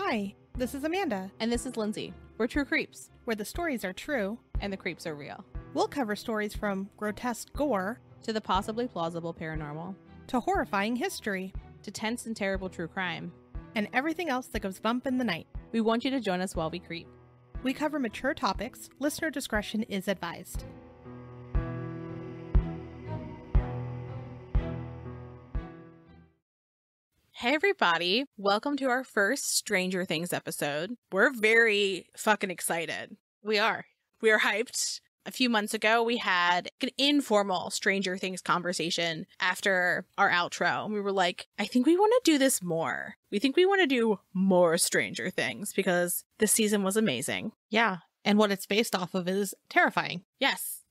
Hi, this is Amanda, And this is Lindsay. We're True Creeps, where the stories are true. and the creeps are real. We'll cover stories from grotesque gore To the possibly plausible paranormal, to horrifying history to tense and terrible true crime. and everything else that goes bump in the night. We want you to join us while we creep. We cover mature topics. Listener discretion is advised. Hey everybody, welcome to our first Stranger Things episode. We're very fucking excited. We are hyped. A few months ago, we had an informal Stranger Things conversation after our outro. And we were like, I think we want to do this more. We think we want to do more Stranger Things because this season was amazing. Yeah, and what it's based off of is terrifying. Yes,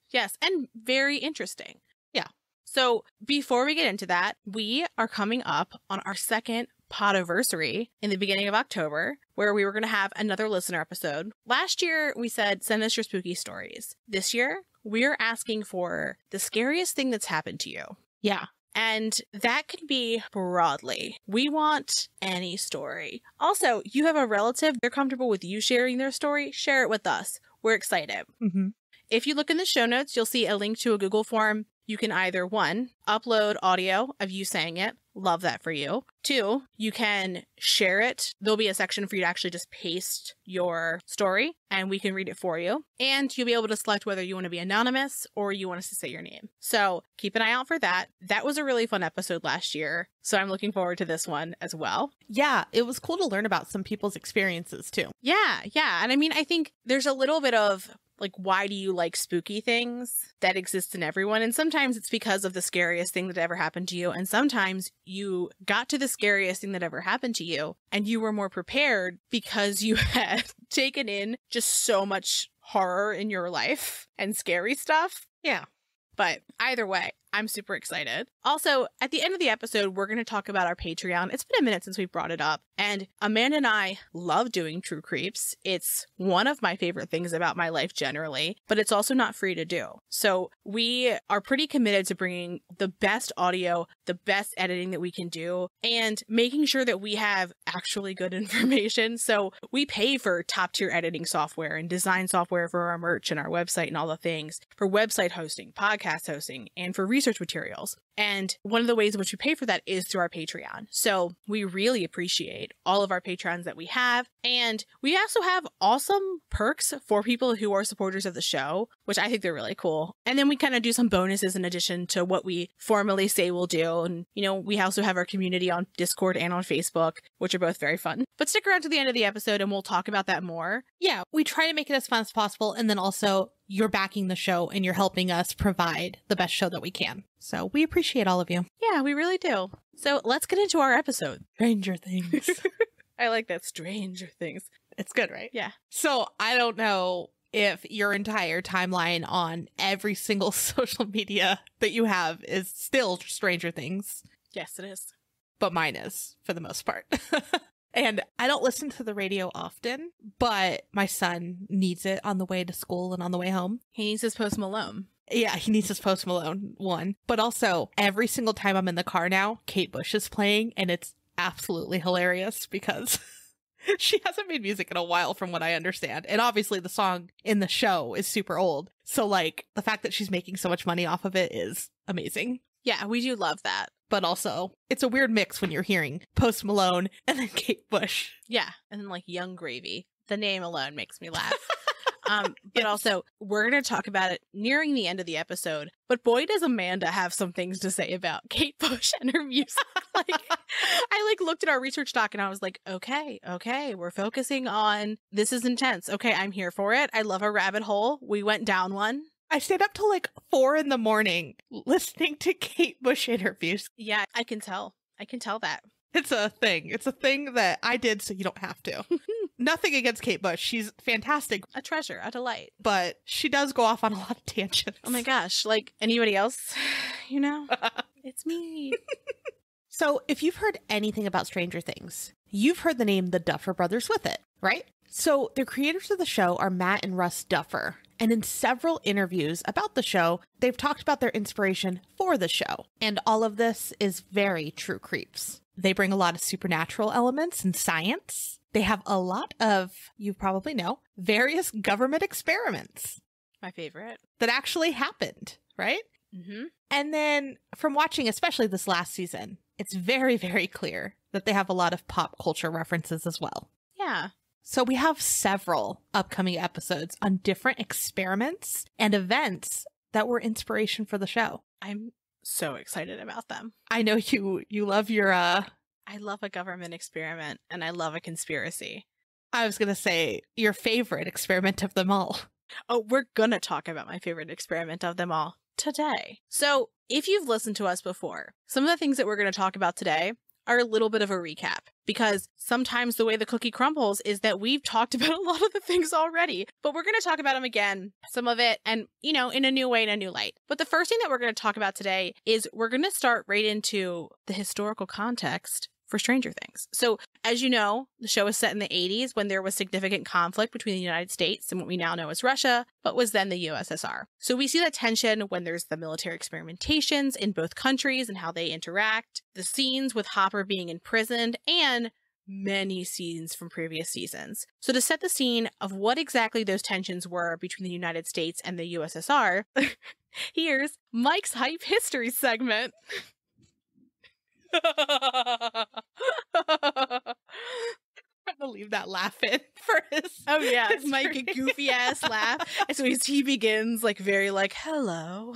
and very interesting. Yeah. So before we get into that, we are coming up on our second podiversary in the beginning of October, where we were going to have another listener episode. Last year, we said, send us your spooky stories. This year, we're asking for the scariest thing that's happened to you. Yeah. And that can be broadly. We want any story. Also, you have a relative, they're comfortable with you sharing their story, share it with us. We're excited. Mm-hmm. If you look in the show notes, you'll see a link to a Google form. You can either, 1, upload audio of you saying it. Love that for you. 2, you can share it. There'll be a section for you to actually just paste your story and we can read it for you. And you'll be able to select whether you want to be anonymous or you want us to say your name. So keep an eye out for that. That was a really fun episode last year. So I'm looking forward to this one as well. Yeah, it was cool to learn about some people's experiences too. Yeah. And I mean, I think there's a little bit of like, why do you like spooky things that exist in everyone? And sometimes it's because of the scariest thing that ever happened to you. And sometimes you got to the scariest thing that ever happened to you and you were more prepared because you had taken in just so much horror in your life and scary stuff. Yeah. But either way, I'm super excited. Also, at the end of the episode, we're going to talk about our Patreon. It's been a minute since we brought it up. And Amanda and I love doing True Creeps. It's one of my favorite things about my life generally, but it's also not free to do. So we are pretty committed to bringing the best audio, the best editing that we can do, and making sure that we have actually good information. So we pay for top tier editing software and design software for our merch and our website and all the things, for website hosting, podcast hosting, and for research materials. And one of the ways in which we pay for that is through our Patreon. So we really appreciate all of our patrons that we have. And we also have awesome perks for people who are supporters of the show, which I think they're really cool. And then we kind of do some bonuses in addition to what we formally say we'll do. And, you know, we also have our community on Discord and on Facebook, which are both very fun. But stick around to the end of the episode and we'll talk about that more. Yeah, we try to make it as fun as possible. And then also you're backing the show and you're helping us provide the best show that we can. So we appreciate all of you. Yeah, we really do. So let's get into our episode. Stranger Things. I like that. Stranger Things. It's good, right? Yeah. So I don't know if your entire timeline on every single social media that you have is still Stranger Things. Yes, it is. But mine is, for the most part. And I don't listen to the radio often, but my son needs it on the way to school and on the way home. He needs his Post Malone. Yeah, he needs his Post Malone one. But also, every single time I'm in the car now, Kate Bush is playing, and it's absolutely hilarious because she hasn't made music in a while from what I understand. And obviously the song in the show is super old. So like, the fact that she's making so much money off of it is amazing. Yeah, we do love that. But also, it's a weird mix when you're hearing Post Malone and then Kate Bush. Yeah, and then like Young Gravy. The name alone makes me laugh. But also, we're going to talk about it nearing the end of the episode. But boy, does Amanda have some things to say about Kate Bush and her music. I looked at our research doc and I was like, okay, we're focusing on, this is intense. Okay, I'm here for it. I love a rabbit hole. We went down one. I stayed up till like 4 a.m. listening to Kate Bush interviews. Yeah, I can tell. that. It's a thing. It's a thing that I did so you don't have to. Nothing against Kate Bush. She's fantastic. A treasure, a delight. But she does go off on a lot of tangents. Oh my gosh. Like anybody else, you know? It's me. So if you've heard anything about Stranger Things, you've heard the name the Duffer Brothers with it, right? So the creators of the show are Matt and Russ Duffer. And in several interviews about the show, they've talked about their inspiration for the show. And all of this is very True Creeps. They bring a lot of supernatural elements and science. they have a lot of, you probably know, various government experiments My favorite. that actually happened, right? Mm-hmm. And then from watching, especially this last season, it's very, very clear that they have a lot of pop culture references as well. Yeah. So we have several upcoming episodes on different experiments and events that were inspiration for the show. I'm so excited about them. I know you love your I love a government experiment and I love a conspiracy. I was going to say your favorite experiment of them all. Oh, we're gonna talk about my favorite experiment of them all today. So, if you've listened to us before, some of the things that we're going to talk about today are a little bit of a recap, because sometimes the way the cookie crumbles is that we've talked about a lot of the things already, but we're going to talk about them again, some of it, and, you know, in a new way, in a new light. But the first thing that we're going to talk about today is we're going to start right into the historical context for Stranger Things. So, as you know, the show was set in the 80s when there was significant conflict between the United States and what we now know as Russia, but was then the USSR. So we see that tension when there's the military experimentations in both countries and how they interact, the scenes with Hopper being imprisoned, and many scenes from previous seasons. So to set the scene of what exactly those tensions were between the United States and the USSR, here's Mike's Hype History segment. I'm gonna leave that laugh in for his. Oh yeah, history. Mike goofy ass laugh. And so he begins like very like hello.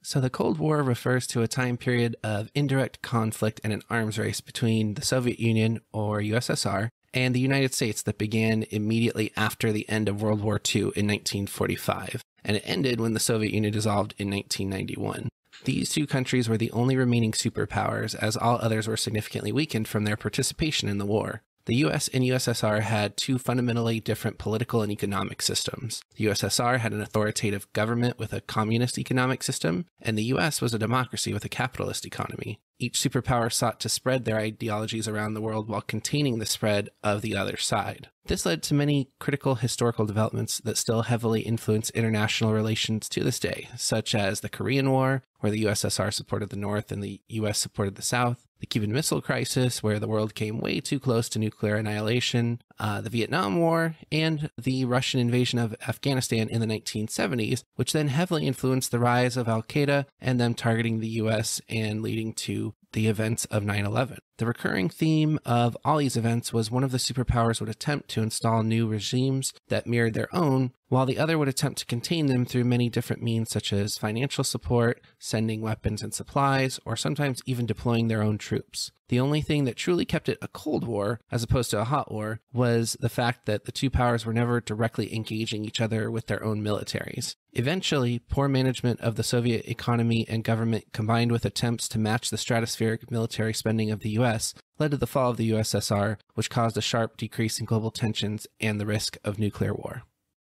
So the Cold War refers to a time period of indirect conflict and an arms race between the Soviet Union, or USSR, and the United States that began immediately after the end of World War II in 1945, and it ended when the Soviet Union dissolved in 1991. These two countries were the only remaining superpowers, as all others were significantly weakened from their participation in the war. The US and USSR had two fundamentally different political and economic systems. The USSR had an authoritative government with a communist economic system, and the US was a democracy with a capitalist economy. Each superpower sought to spread their ideologies around the world while containing the spread of the other side. This led to many critical historical developments that still heavily influence international relations to this day, such as the Korean War, where the USSR supported the North and the US supported the South, the Cuban Missile Crisis, where the world came way too close to nuclear annihilation, the Vietnam War, and the Russian invasion of Afghanistan in the 1970s, which then heavily influenced the rise of Al-Qaeda and them targeting the US and leading to the events of 9/11. The recurring theme of all these events was one of the superpowers would attempt to install new regimes that mirrored their own, while the other would attempt to contain them through many different means such as financial support, sending weapons and supplies, or sometimes even deploying their own troops. The only thing that truly kept it a Cold War, as opposed to a hot war, was the fact that the two powers were never directly engaging each other with their own militaries. Eventually, poor management of the Soviet economy and government, combined with attempts to match the stratospheric military spending of the US, led to the fall of the USSR, which caused a sharp decrease in global tensions and the risk of nuclear war.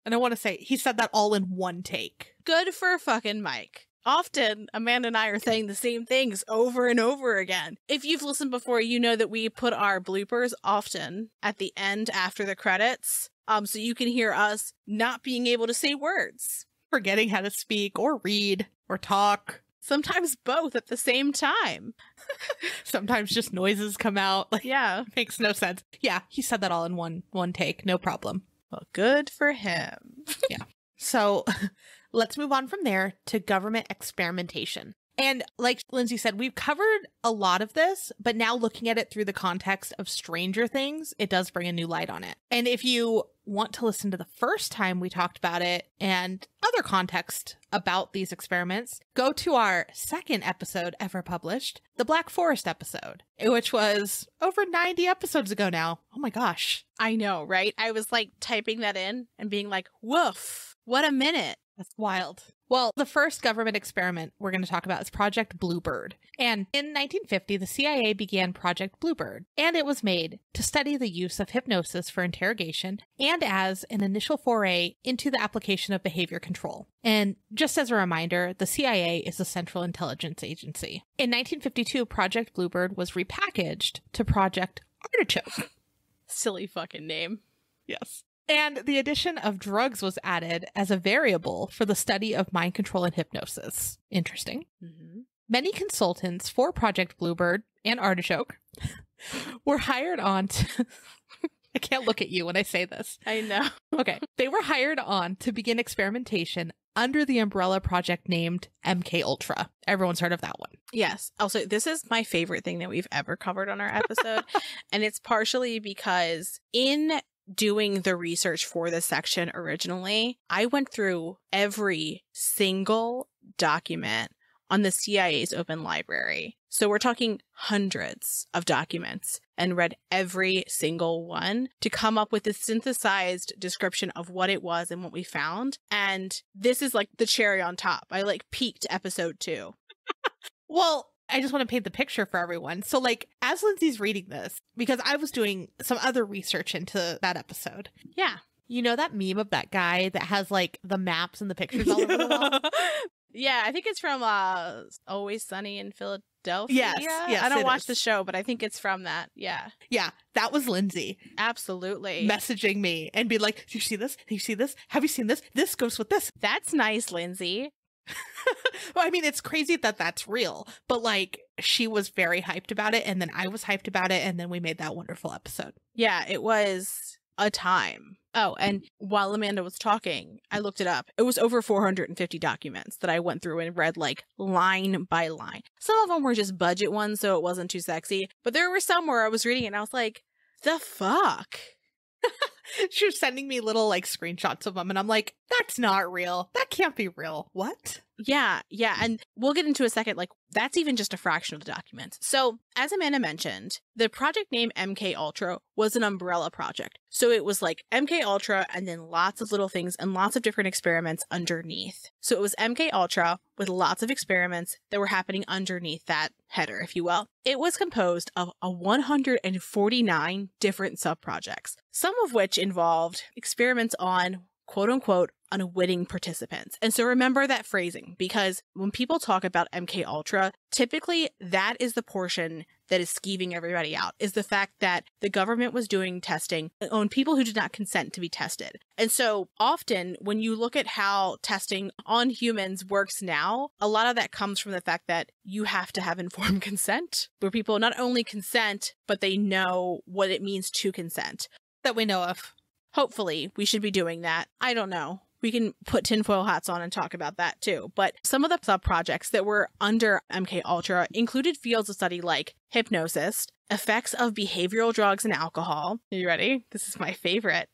And I want to say, he said that all in one take. Good for fucking Mike. Often, Amanda and I are saying the same things over and over again. If you've listened before, you know that we put our bloopers often at the end after the credits, so you can hear us not being able to say words. Forgetting how to speak or read or talk. Sometimes both at the same time. Sometimes just noises come out. Like, Yeah. makes no sense. Yeah, he said that all in one take. No problem. Well, good for him. So let's move on from there to government experimentation. And like Lindsay said, we've covered a lot of this, but now looking at it through the context of Stranger Things, it does bring a new light on it. And if you want to listen to the first time we talked about it and other context about these experiments, go to our second episode ever published, the Black Forest episode, which was over 90 episodes ago now. Oh my gosh. I know, right? I was like typing that in and being like, woof, what a minute. That's wild. Well, the first government experiment we're going to talk about is Project Bluebird. And in 1950, the CIA began Project Bluebird, and it was made to study the use of hypnosis for interrogation and as an initial foray into the application of behavior control. And just as a reminder, the CIA is a Central Intelligence Agency. In 1952, Project Bluebird was repackaged to Project Artichoke. Silly fucking name. Yes. And the addition of drugs was added as a variable for the study of mind control and hypnosis. Interesting. Mm-hmm. Many consultants for Project Bluebird and Artichoke were hired on to... I can't look at you when I say this. I know. Okay. They were hired on to begin experimentation under the umbrella project named MK Ultra. Everyone's heard of that one. Yes. Also, this is my favorite thing that we've ever covered on our episode. And it's partially because in doing the research for this section originally, I went through every single document on the CIA's open library. So we're talking hundreds of documents and read every single one to come up with a synthesized description of what it was and what we found. And this is like the cherry on top. I like peaked episode 2. Well, I just want to paint the picture for everyone. So like, as Lindsay's reading this, because I was doing some other research into that episode. Yeah. You know that meme of that guy that has like the maps and the pictures all over the wall? Yeah, I think it's from Always Sunny in Philadelphia. Yes, I don't it watch is. the show, but I think it's from that. Yeah, Yeah, that was Lindsay absolutely. messaging me and be like, do you see this? Do you see this? Have you seen this? This goes with this. That's nice, Lindsay. Well, I mean, it's crazy that that's real, but like she was very hyped about it. And then I was hyped about it. And then we made that wonderful episode. Yeah, it was a time. Oh, and while Amanda was talking, I looked it up. It was over 450 documents that I went through and read like line by line. Some of them were just budget ones, so it wasn't too sexy. But there were some where I was reading it and I was like, the fuck? She was sending me little like screenshots of them. And I'm like, that's not real. That can't be real. What? Yeah. And we'll get into a second, like, that's even just a fraction of the documents. So, as Amanda mentioned, the project name MK Ultra was an umbrella project. So it was like MK Ultra and then lots of little things and lots of different experiments underneath. So it was MK Ultra with lots of experiments that were happening underneath that header, if you will. It was composed of 149 different sub-projects, some of which involved experiments on quote-unquote unwitting participants. And so remember that phrasing, because when people talk about MK Ultra, typically that is the portion that is skeeving everybody out, is the fact that the government was doing testing on people who did not consent to be tested. And so often when you look at how testing on humans works now, a lot of that comes from the fact that you have to have informed consent, where people not only consent, but they know what it means to consent. That we know of. Hopefully, we should be doing that. I don't know. We can put tinfoil hats on and talk about that too. But some of the sub-projects that were under MK Ultra included fields of study like hypnosis, effects of behavioral drugs and alcohol. Are you ready? This is my favorite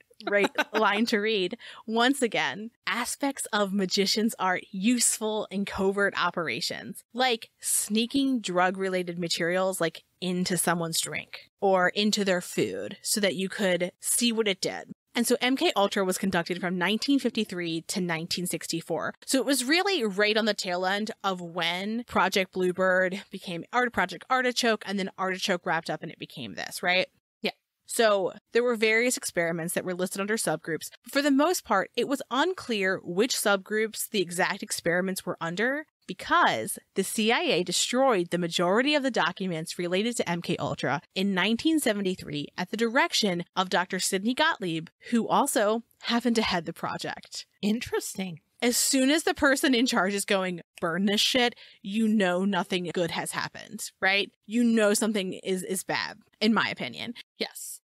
line to read. Once again, aspects of magician's art useful in covert operations, like sneaking drug-related materials like into someone's drink or into their food so that you could see what it did. And so MK Ultra was conducted from 1953 to 1964. So it was really right on the tail end of when Project Bluebird became Project Artichoke, and then Artichoke wrapped up and it became this, right? Yeah. So there were various experiments that were listed under subgroups. For the most part, it was unclear which subgroups the exact experiments were under, because the CIA destroyed the majority of the documents related to MK Ultra in 1973 at the direction of Dr. Sidney Gottlieb, who also happened to head the project. Interesting. As soon as the person in charge is going, burn this shit, you know nothing good has happened, right? You know something is bad, in my opinion. Yes.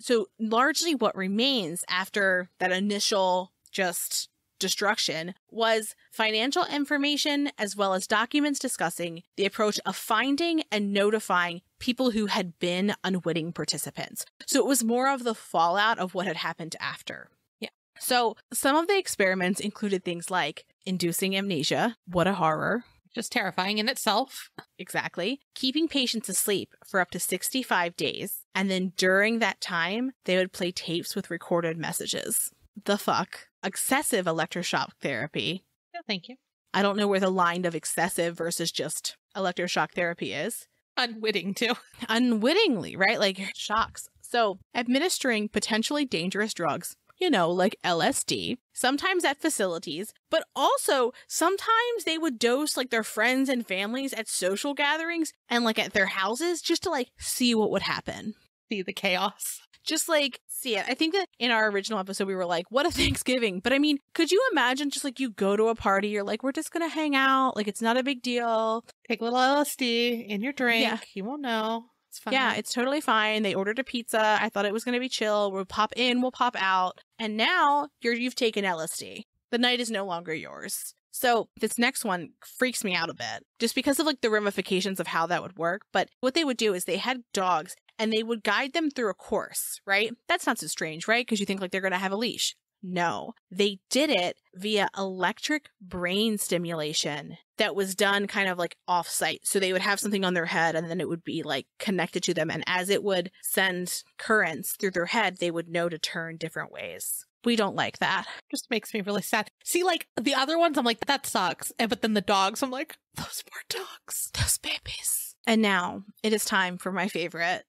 So largely what remains after that initial just destruction was financial information, as well as documents discussing the approach of finding and notifying people who had been unwitting participants. So it was more of the fallout of what had happened after. Yeah. So some of the experiments included things like inducing amnesia. What a horror. Just terrifying in itself. Exactly. Keeping patients asleep for up to 65 days. And then during that time, they would play tapes with recorded messages. The fuck? Excessive electroshock therapy. No, thank you. I don't know where the line of excessive versus just electroshock therapy is. Unwitting too. Unwittingly, right? Like shocks. So administering potentially dangerous drugs, you know, like LSD, sometimes at facilities, but also sometimes they would dose like their friends and families at social gatherings and like at their houses just to like see what would happen. See the chaos. Just like see it. I think that in our original episode, we were like, what a Thanksgiving. But I mean, could you imagine just like you go to a party, you're like, we're just going to hang out. Like, it's not a big deal. Take a little LSD in your drink. Yeah. You won't know. It's fine. Yeah, it's totally fine. They ordered a pizza. I thought it was going to be chill. We'll pop in, we'll pop out. And now you've taken LSD. The night is no longer yours. So this next one freaks me out a bit just because of like the ramifications of how that would work. But what they would do is they had dogs and they would guide them through a course, right? That's not so strange, right? Because you think like they're going to have a leash. No, they did it via electric brain stimulation that was done kind of like off-site. So they would have something on their head and then it would be like connected to them. And as it would send currents through their head, they would know to turn different ways. We don't like that. Just makes me really sad. See, like the other ones, I'm like, that sucks. But then the dogs, I'm like, those poor dogs. Those babies. And now it is time for my favorite,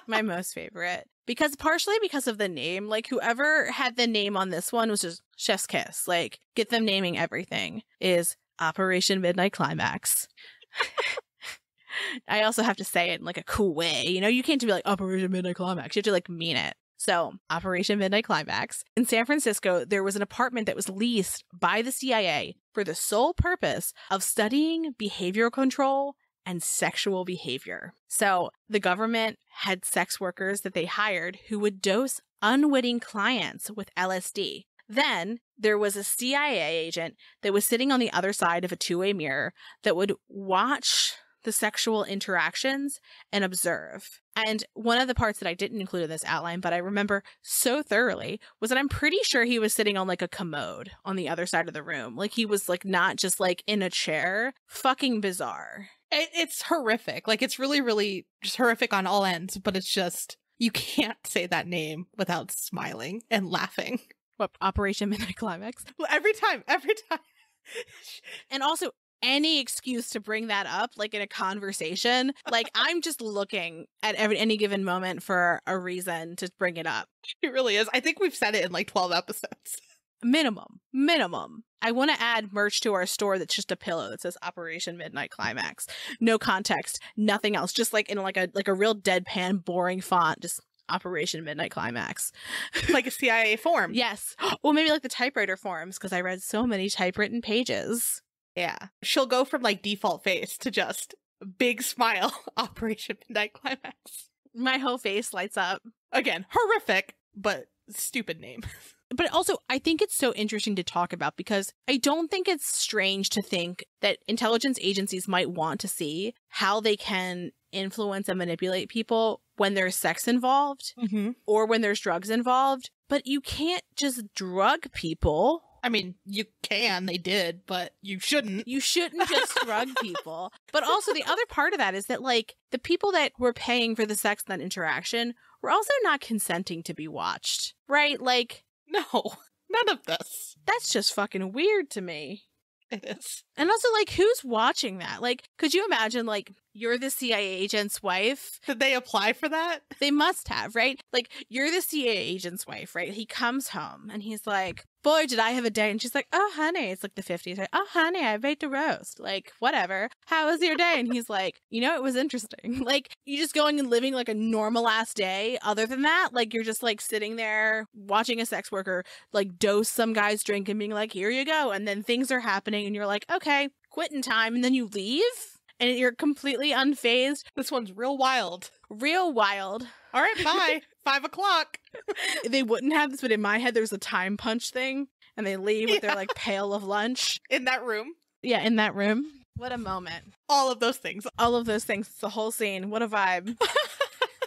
my most favorite. Partially because of the name, like whoever had the name on this one was just chef's kiss. Like, get them naming everything is Operation Midnight Climax. I also have to say it in like a cool way. You know, you can't just be like Operation Midnight Climax. You have to like mean it. So, Operation Midnight Climax. In San Francisco, there was an apartment that was leased by the CIA for the sole purpose of studying behavioral control and sexual behavior. So the government had sex workers that they hired who would dose unwitting clients with LSD. Then there was a CIA agent that was sitting on the other side of a two-way mirror that would watch the sexual interactions and observe. And one of the parts that I didn't include in this outline, but I remember so thoroughly, was that I'm pretty sure he was sitting on like a commode on the other side of the room. Like he was like not just like in a chair. Fucking bizarre. It's horrific. Like, it's really, really just horrific on all ends, but it's just, you can't say that name without smiling and laughing. What, Operation Midnight Climax? Well, every time. And also, any excuse to bring that up, like in a conversation, like I'm just looking at any given moment for a reason to bring it up. It really is. I think we've said it in like 12 episodes. Minimum. I want to add merch to our store that's just a pillow that says Operation Midnight Climax. No context, nothing else. Just like in like a real deadpan, boring font, just Operation Midnight Climax. Like a CIA form. Yes. Well, maybe like the typewriter forms, because I read so many typewritten pages. Yeah. She'll go from like default face to just big smile. Operation Midnight Climax. My whole face lights up. Again, horrific, but stupid name. But also, I think it's so interesting to talk about because I don't think it's strange to think that intelligence agencies might want to see how they can influence and manipulate people when there's sex involved or when there's drugs involved. But you can't just drug people. I mean, you can, they did, but you shouldn't. You shouldn't just drug people. But also the other part of that is that, like, the people that were paying for the sex and that interaction were also not consenting to be watched, right? Like, no, none of this. That's just fucking weird to me. It is. And also, like, who's watching that? Like, could you imagine, like, you're the CIA agent's wife? Did they apply for that? They must have, right? Like, you're the CIA agent's wife, right? He comes home and he's like, boy, did I have a day. And she's like, oh, honey, it's like the 50s. Right? Oh, honey, I baked a roast. Like, whatever. How was your day? And he's like, you know, it was interesting. Like, you just going and living like a normal ass day. Other than that, like, you're just like sitting there watching a sex worker like dose some guy's drink and being like, here you go. And then things are happening and you're like, okay, quitting time. And then you leave and you're completely unfazed. This one's real wild. Real wild. All right, bye. 5 o'clock. They wouldn't have this, but in my head, there's a time punch thing, and they leave with their, like, pail of lunch. In that room. Yeah, in that room. What a moment. All of those things. All of those things. It's the whole scene. What a vibe.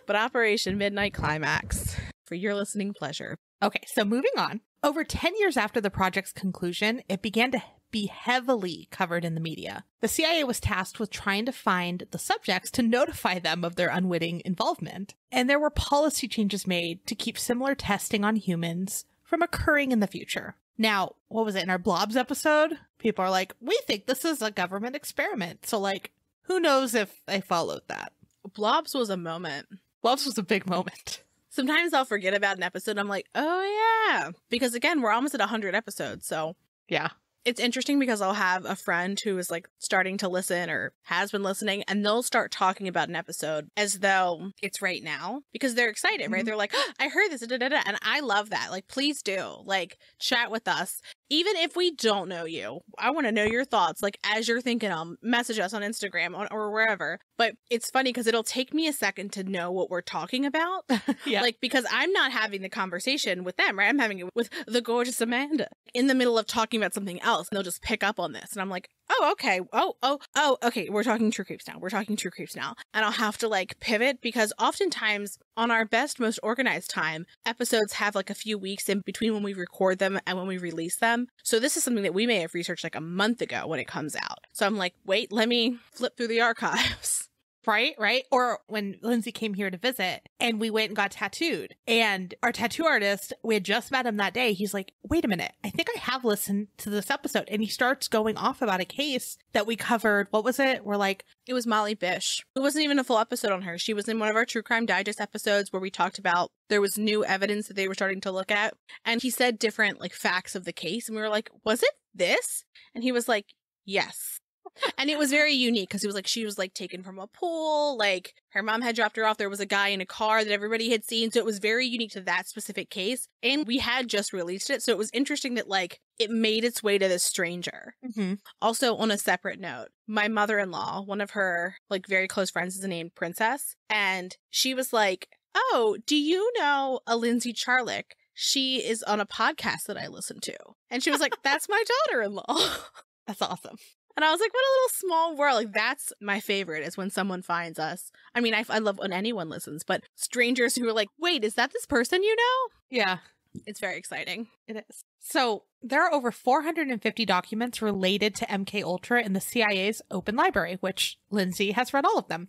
But Operation Midnight Climax, for your listening pleasure. Okay, so moving on. Over 10 years after the project's conclusion, it began to be heavily covered in the media. The CIA was tasked with trying to find the subjects to notify them of their unwitting involvement. And there were policy changes made to keep similar testing on humans from occurring in the future. Now, what was it in our Blobs episode? People are like, we think this is a government experiment. So, like, who knows if they followed that? Blobs was a moment. Blobs was a big moment. Sometimes I'll forget about an episode and I'm like, oh yeah. Because again, we're almost at 100 episodes. So yeah. It's interesting because I'll have a friend who is like starting to listen or has been listening, and they'll start talking about an episode as though it's right now because they're excited, right? They're like, oh, I heard this, da, da, da. And I love that. Like, please do, like, chat with us. Even if we don't know you, I want to know your thoughts. Like, as you're thinking, message us on Instagram or wherever. But it's funny because it'll take me a second to know what we're talking about. Yeah. Like, because I'm not having the conversation with them, right? I'm having it with the gorgeous Amanda in the middle of talking about something else. And they'll just pick up on this. And I'm like, oh, okay. Oh, okay. We're talking True Creeps now. We're talking True Creeps now. And I'll have to like pivot because oftentimes on our best, most organized time, episodes have like a few weeks in between when we record them and when we release them. So this is something that we may have researched like a month ago when it comes out. So I'm like, wait, let me flip through the archives. Right. Or when Lindsay came here to visit and we went and got tattooed, and our tattoo artist, we had just met him that day. He's like, wait a minute, I think I have listened to this episode. And he starts going off about a case that we covered. What was it? We're like, It was Molly Bish. It wasn't even a full episode on her. She was in one of our True Crime Digest episodes where we talked about there was new evidence that they were starting to look at. And he said different like facts of the case. And we were like, was it this? And he was like, yes. And it was very unique because he was like, she was like taken from a pool, like her mom had dropped her off. There was a guy in a car that everybody had seen. So it was very unique to that specific case. And we had just released it. So it was interesting that like it made its way to this stranger. mm-hmm. Also, on a separate note, my mother-in-law, one of her like very close friends is named Princess. And she was like, oh, do you know a Lindsay Charlick? She is on a podcast that I listen to. And she was like, that's my daughter-in-law. That's awesome. And I was like, what a little small world. Like, that's my favorite is when someone finds us. I mean, I love when anyone listens, but strangers who are like, wait, is that this person you know? Yeah, It's very exciting. it is. So there are over 450 documents related to MK Ultra in the CIA's open library, which Lindsay has read all of them.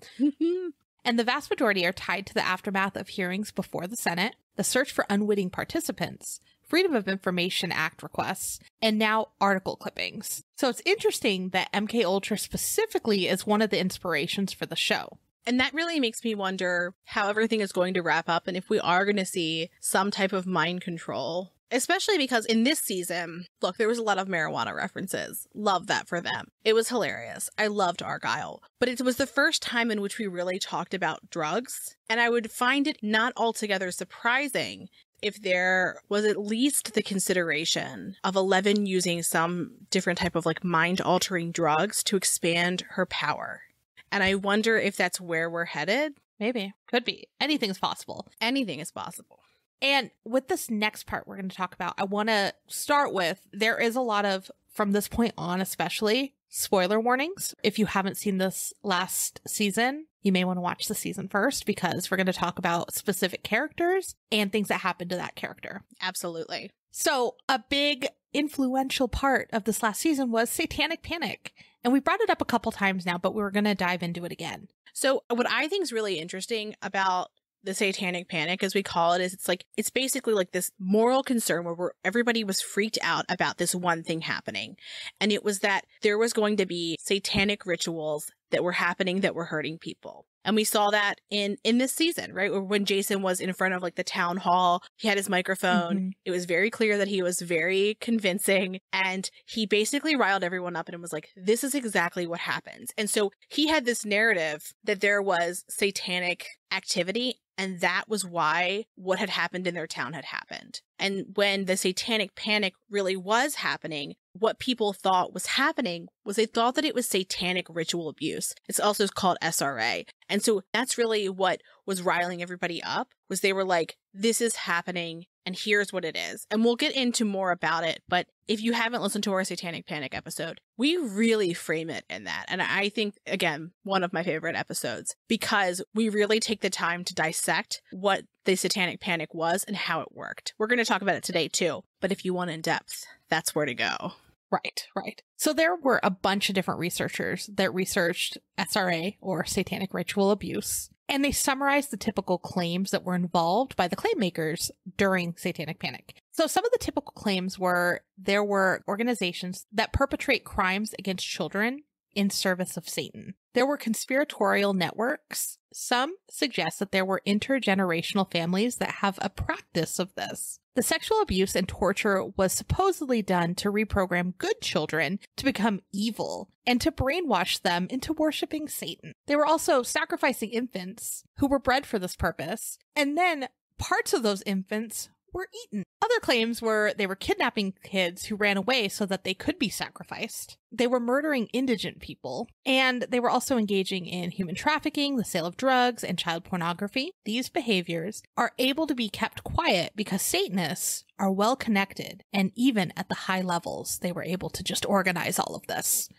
And the vast majority are tied to the aftermath of hearings before the Senate, the search for unwitting participants, Freedom of Information Act requests, and now article clippings. So it's interesting that MK Ultra specifically is one of the inspirations for the show. And that really makes me wonder how everything is going to wrap up and if we are going to see some type of mind control. Especially because in this season, look, there was a lot of marijuana references. Love that for them. It was hilarious. I loved Argyle. But it was the first time in which we really talked about drugs. And I would find it not altogether surprising if there was at least the consideration of Eleven using some different type of like mind-altering drugs to expand her power. And I wonder if that's where we're headed. Maybe. Could be. Anything's possible. Anything is possible. And with this next part we're going to talk about, I want to start with, there is a lot of, from this point on especially, spoiler warnings. If you haven't seen this last season, you may want to watch the season first because we're going to talk about specific characters and things that happen to that character. Absolutely. So a big influential part of this last season was Satanic Panic. And we brought it up a couple times now, but we're going to dive into it again. So what I think is really interesting about the Satanic Panic, as we call it, is it's basically like this moral concern where everybody was freaked out about this one thing happening. And it was that there was going to be satanic rituals that were happening that were hurting people. And we saw that in this season, right? When Jason was in front of like the town hall, he had his microphone. Mm-hmm. It was very clear that he was very convincing. And he basically riled everyone up and was like, this is exactly what happens. And so he had this narrative that there was satanic activity. And that was why what had happened in their town had happened. And when the Satanic Panic really was happening, what people thought was happening was they thought that it was satanic ritual abuse. It's also called SRA. And so that's really what was riling everybody up, was they were like, this is happening and here's what it is. And we'll get into more about it. But if you haven't listened to our Satanic Panic episode, we really frame it in that. And I think, again, one of my favorite episodes, because we really take the time to dissect what the Satanic Panic was and how it worked. We're going to talk about it today too. But if you want in depth, that's where to go. Right. So there were a bunch of different researchers that researched SRA, or satanic ritual abuse, and they summarized the typical claims that were involved by the claim makers during Satanic Panic. So some of the typical claims were there were organizations that perpetrate crimes against children in service of Satan. There were conspiratorial networks. Some suggest that there were intergenerational families that have a practice of this. The sexual abuse and torture was supposedly done to reprogram good children to become evil and to brainwash them into worshiping Satan. They were also sacrificing infants who were bred for this purpose, and then parts of those infants were eaten. Other claims were they were kidnapping kids who ran away so that they could be sacrificed. They were murdering indigent people, and they were also engaging in human trafficking, the sale of drugs, and child pornography. These behaviors are able to be kept quiet because Satanists are well connected, and even at the high levels, they were able to just organize all of this.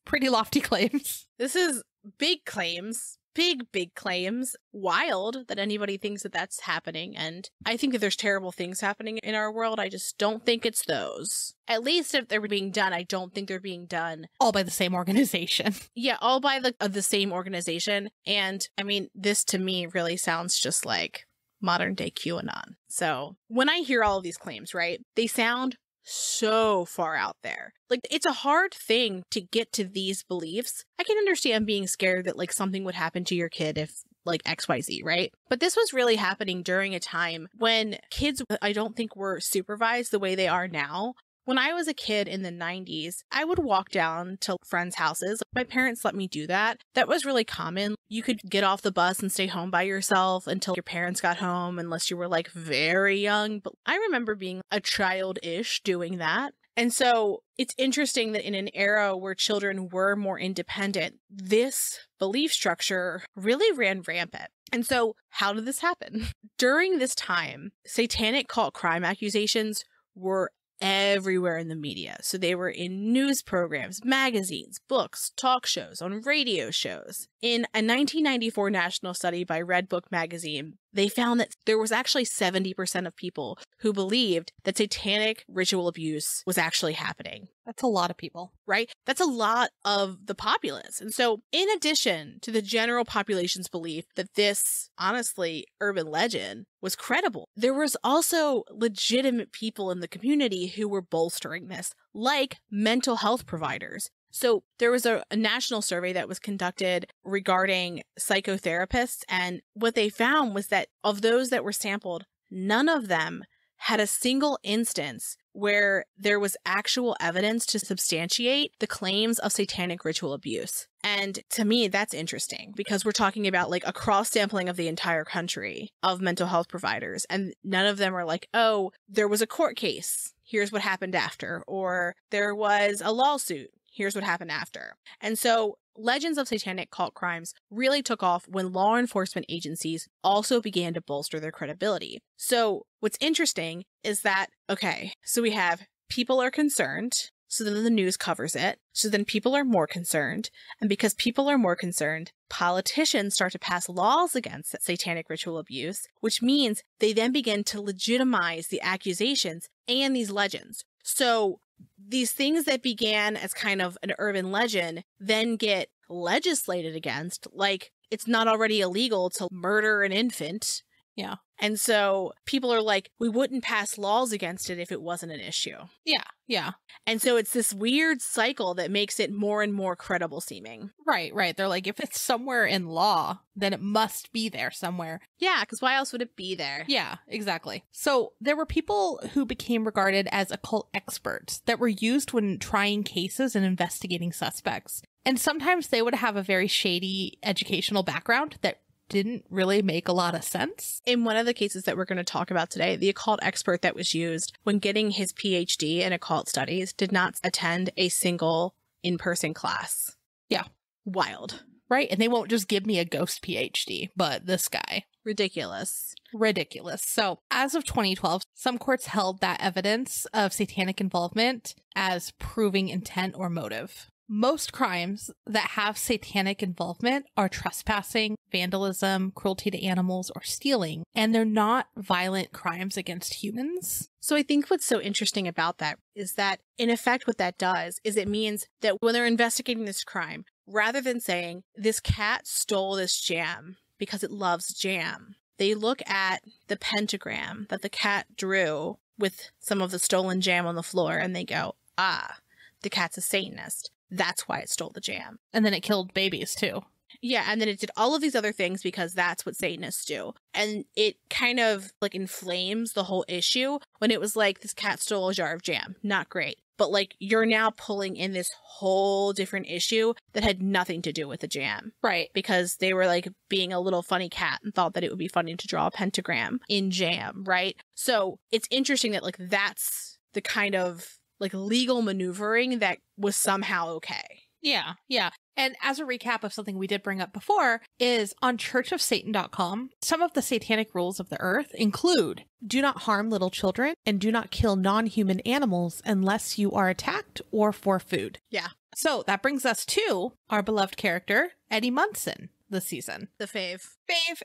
Pretty lofty claims. This is big claims. Big claims. Wild that anybody thinks that that's happening. And I think that there's terrible things happening in our world. I just don't think it's those. At least if they're being done, I don't think they're being done All by the same organization. Yeah, all by the same organization. And I mean, this to me really sounds just like modern day QAnon. So when I hear all of these claims, right, they sound so far out there. Like, it's a hard thing to get to these beliefs. I can understand being scared that like something would happen to your kid if like XYZ, right? But this was really happening during a time when kids, I don't think, were supervised the way they are now. When I was a kid in the 90s, I would walk down to friends' houses. My parents let me do that. That was really common. You could get off the bus and stay home by yourself until your parents got home, unless you were like very young. But I remember being a child-ish doing that. And so it's interesting that in an era where children were more independent, this belief structure really ran rampant. And so how did this happen? During this time, satanic cult crime accusations were everywhere in the media. So they were in news programs, magazines, books, talk shows, on radio shows. In a 1994 national study by Red Book magazine, they found that there was actually 70% of people who believed that satanic ritual abuse was actually happening. That's a lot of people. Right? That's a lot of the populace. And so in addition to the general population's belief that this, honestly, urban legend was credible, there was also legitimate people in the community who were bolstering this, like mental health providers. So there was a national survey that was conducted regarding psychotherapists, and what they found was that of those that were sampled, none of them had a single instance where there was actual evidence to substantiate the claims of satanic ritual abuse. And to me, that's interesting because we're talking about like a cross-sampling of the entire country of mental health providers. And none of them are like, oh, there was a court case. Here's what happened after. Or there was a lawsuit. Here's what happened after. And so legends of satanic cult crimes really took off when law enforcement agencies also began to bolster their credibility. So what's interesting is that, okay, so we have people are concerned, so then the news covers it, so then people are more concerned, and because people are more concerned, politicians start to pass laws against satanic ritual abuse, which means they then begin to legitimize the accusations and these legends. So these things that began as kind of an urban legend then get legislated against, like it's not already illegal to murder an infant. Yeah. And so people are like, we wouldn't pass laws against it if it wasn't an issue. Yeah. And so it's this weird cycle that makes it more and more credible seeming. Right. They're like, if it's somewhere in law, then it must be there somewhere. Yeah, because why else would it be there? Yeah, exactly. So there were people who became regarded as occult experts that were used when trying cases and investigating suspects. And sometimes they would have a very shady educational background that didn't really make a lot of sense. In one of the cases that we're going to talk about today, the occult expert that was used when getting his PhD in occult studies did not attend a single in-person class. Yeah. Wild. Right? And they won't just give me a ghost PhD, but this guy. Ridiculous. So as of 2012, some courts held that evidence of satanic involvement as proving intent or motive. Most crimes that have satanic involvement are trespassing, vandalism, cruelty to animals, or stealing, and they're not violent crimes against humans. So I think what's so interesting about that is that, in effect, what that does is it means that when they're investigating this crime, rather than saying, this cat stole this jam because it loves jam, they look at the pentagram that the cat drew with some of the stolen jam on the floor, and they go, the cat's a Satanist. That's why it stole the jam. And then it killed babies too. Yeah, and then it did all of these other things because that's what Satanists do. And it kind of like inflames the whole issue when it was like, this cat stole a jar of jam. Not great. but like you're now pulling in this whole different issue that had nothing to do with the jam. Right. Because they were like being a little funny cat and thought that it would be funny to draw a pentagram in jam, right? So it's interesting that like that's the kind of like legal maneuvering that was somehow okay. Yeah, yeah. And as a recap of something we did bring up before is on churchofsatan.com, some of the satanic rules of the earth include do not harm little children and do not kill non-human animals unless you are attacked or for food. Yeah. So that brings us to our beloved character, Eddie Munson, this season. The fave.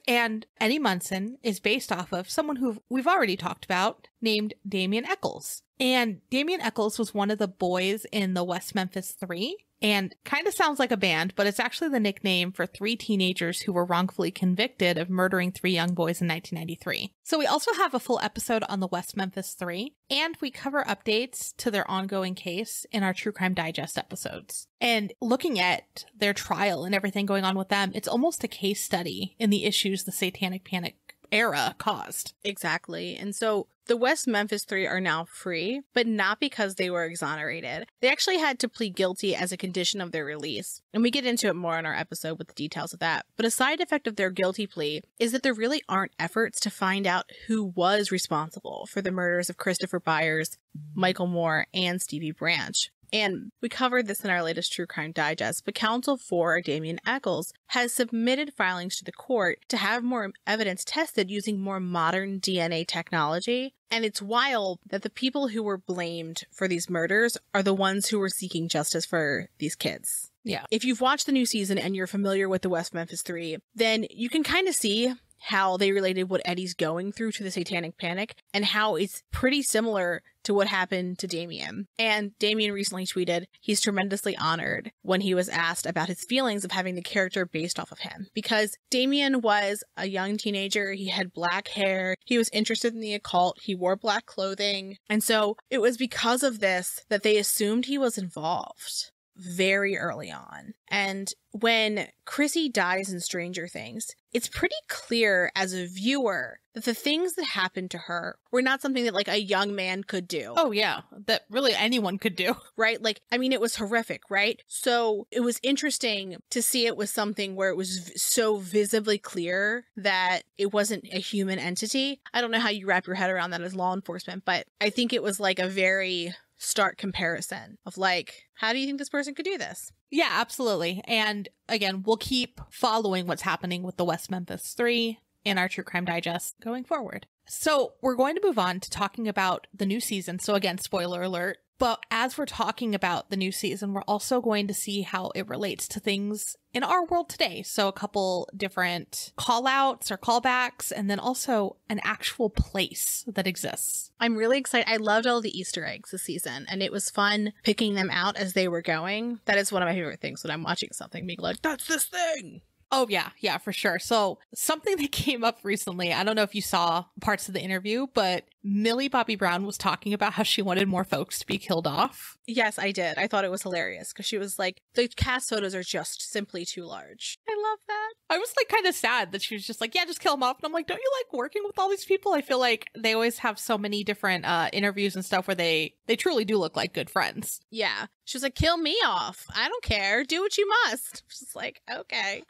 And Eddie Munson is based off of someone who we've already talked about named Damien Eccles. And Damien Eccles was one of the boys in the West Memphis 3. And kind of sounds like a band, but it's actually the nickname for 3 teenagers who were wrongfully convicted of murdering 3 young boys in 1993. So we also have a full episode on the West Memphis 3, and we cover updates to their ongoing case in our True Crime Digest episodes. And looking at their trial and everything going on with them, it's almost a case study in the issues the Satanic Panic era caused. Exactly. And so the West Memphis 3 are now free, but not because they were exonerated. They actually had to plead guilty as a condition of their release. And we get into it more in our episode with the details of that. But a side effect of their guilty plea is that there really aren't efforts to find out who was responsible for the murders of Christopher Byers, Michael Moore, and Stevie Branch. And we covered this in our latest True Crime Digest, but counsel for Damien Eccles has submitted filings to the court to have more evidence tested using more modern DNA technology. And it's wild that the people who were blamed for these murders are the ones who were seeking justice for these kids. Yeah. If you've watched the new season and you're familiar with the West Memphis 3, then you can kind of see how they related what Eddie's going through to the Satanic Panic and how it's pretty similar to what happened to Damien. And Damien recently tweeted he's tremendously honored when he was asked about his feelings of having the character based off of him. Because Damien was a young teenager, he had black hair, he was interested in the occult, he wore black clothing. And so it was because of this that they assumed he was involved very early on. And when Chrissy dies in Stranger Things, it's pretty clear as a viewer that the things that happened to her were not something that like a young man could do. Oh yeah, that really anyone could do. Right? Like, I mean, it was horrific, right? So it was interesting to see it was something where it was so visibly clear that it wasn't a human entity. I don't know how you wrap your head around that as law enforcement, but I think it was like a very stark comparison of like, how do you think this person could do this? Yeah, absolutely. And again, we'll keep following what's happening with the West Memphis 3 in our True Crime Digest going forward. So we're going to move on to talking about the new season. So again, spoiler alert. But as we're talking about the new season, we're also going to see how it relates to things in our world today. So a couple different call outs or callbacks, and then also an actual place that exists. I'm really excited. I loved all the Easter eggs this season, and it was fun picking them out as they were going. That is one of my favorite things when I'm watching something, being like, that's this thing. Oh, yeah, for sure. So something that came up recently, I don't know if you saw parts of the interview, but Millie Bobby Brown was talking about how she wanted more folks to be killed off. Yes, I did. I thought it was hilarious because she was like, the cast photos are just simply too large. I love that. I was like kind of sad that she was just like, yeah, just kill them off. And I'm like, don't you like working with all these people? I feel like they always have so many different interviews and stuff where they truly do look like good friends. Yeah. She was like, kill me off. I don't care. Do what you must. She's like, okay.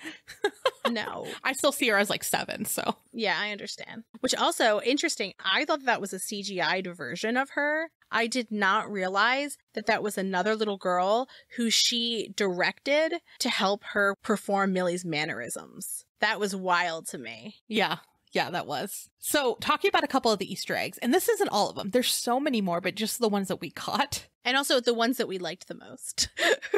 No. I still see her as like 7, so. Yeah, I understand. Which also, interesting, I thought that was a CGI'd version of her. I did not realize that that was another little girl who she directed to help her perform Millie's mannerisms. That was wild to me. Yeah, that was. So talking about a couple of the Easter eggs, and this isn't all of them. There's so many more, but just the ones that we caught. And also the ones that we liked the most.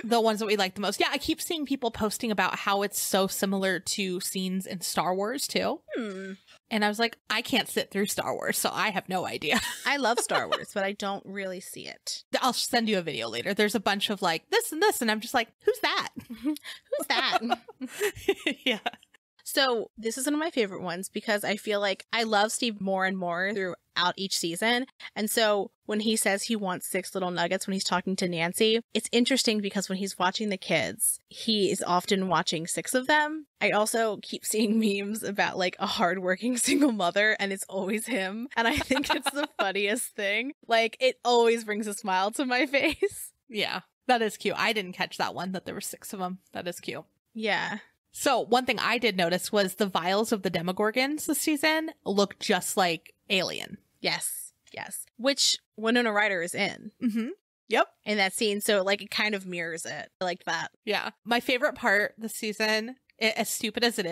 The ones that we liked the most. Yeah, I keep seeing people posting about how it's so similar to scenes in Star Wars too. And I was like, I can't sit through Star Wars, so I have no idea. I love Star Wars, but I don't really see it. I'll send you a video later. There's a bunch of like this and this, and I'm just like, who's that? Who's that? Yeah. So this is one of my favorite ones because I feel like I love Steve more and more throughout each season. And so when he says he wants 6 little nuggets when he's talking to Nancy, it's interesting because when he's watching the kids, he is often watching 6 of them. I also keep seeing memes about like a hardworking single mother, and it's always him. And I think it's the funniest thing. Like, it always brings a smile to my face. Yeah, that is cute. I didn't catch that one, that there were 6 of them. That is cute. Yeah. So one thing I did notice was the vials of the Demogorgons this season look just like Alien. Yes. Yes. Which Winona Ryder is in. Mm-hmm. Yep. In that scene. So like it kind of mirrors it. I like that. Yeah. My favorite part this season, as stupid as it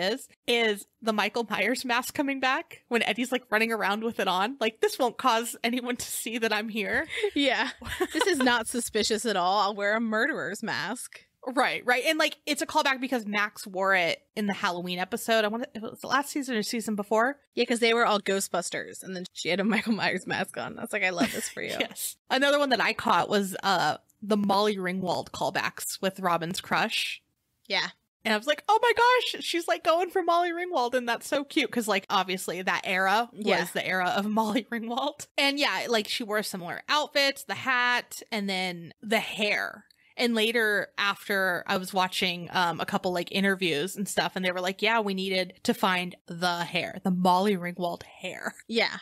is the Michael Myers mask coming back when Eddie's like running around with it on. Like, this won't cause anyone to see that I'm here. Yeah. This is not suspicious at all. I'll wear a murderer's mask. Right. And like, it's a callback because Max wore it in the Halloween episode. It was the last season or season before. Yeah, because they were all Ghostbusters, and then she had a Michael Myers mask on. I was like, I love this for you. Yes. Another one that I caught was the Molly Ringwald callbacks with Robin's crush. Yeah. And I was like, oh my gosh, she's like going for Molly Ringwald. And that's so cute because, like, obviously that era was the era of Molly Ringwald. And yeah, like, she wore similar outfits, the hat, and then the hair. And later, after I was watching a couple like interviews and stuff, and they were like, yeah, we needed to find the hair, the Molly Ringwald hair. Yeah.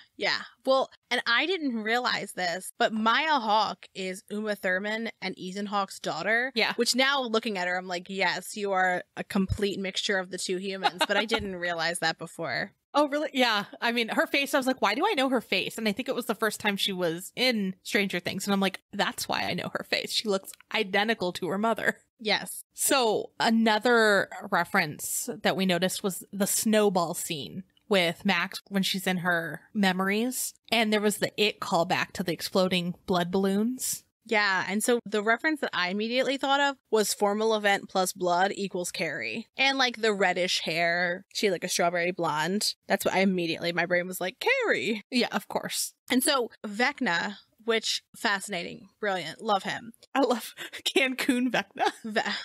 Well, and I didn't realize this, but Maya Hawke is Uma Thurman and Ethan Hawke's daughter. Yeah. Which now looking at her, I'm like, yes, you are a complete mixture of the two humans, but I didn't realize that before. Oh, really? Yeah. I mean, her face, I was like, why do I know her face? And I think it was the first time she was in Stranger Things. And I'm like, that's why I know her face. She looks identical to her mother. Yes. So another reference that we noticed was the snowball scene with Max when she's in her memories. And there was the It callback to the exploding blood balloons. Yeah, and so the reference that I immediately thought of was formal event plus blood equals Carrie. And like the reddish hair, she had like a strawberry blonde. That's what my brain was like, Carrie. Yeah, of course. And so Vecna, which fascinating, brilliant, love him. I love Cancun Vecna.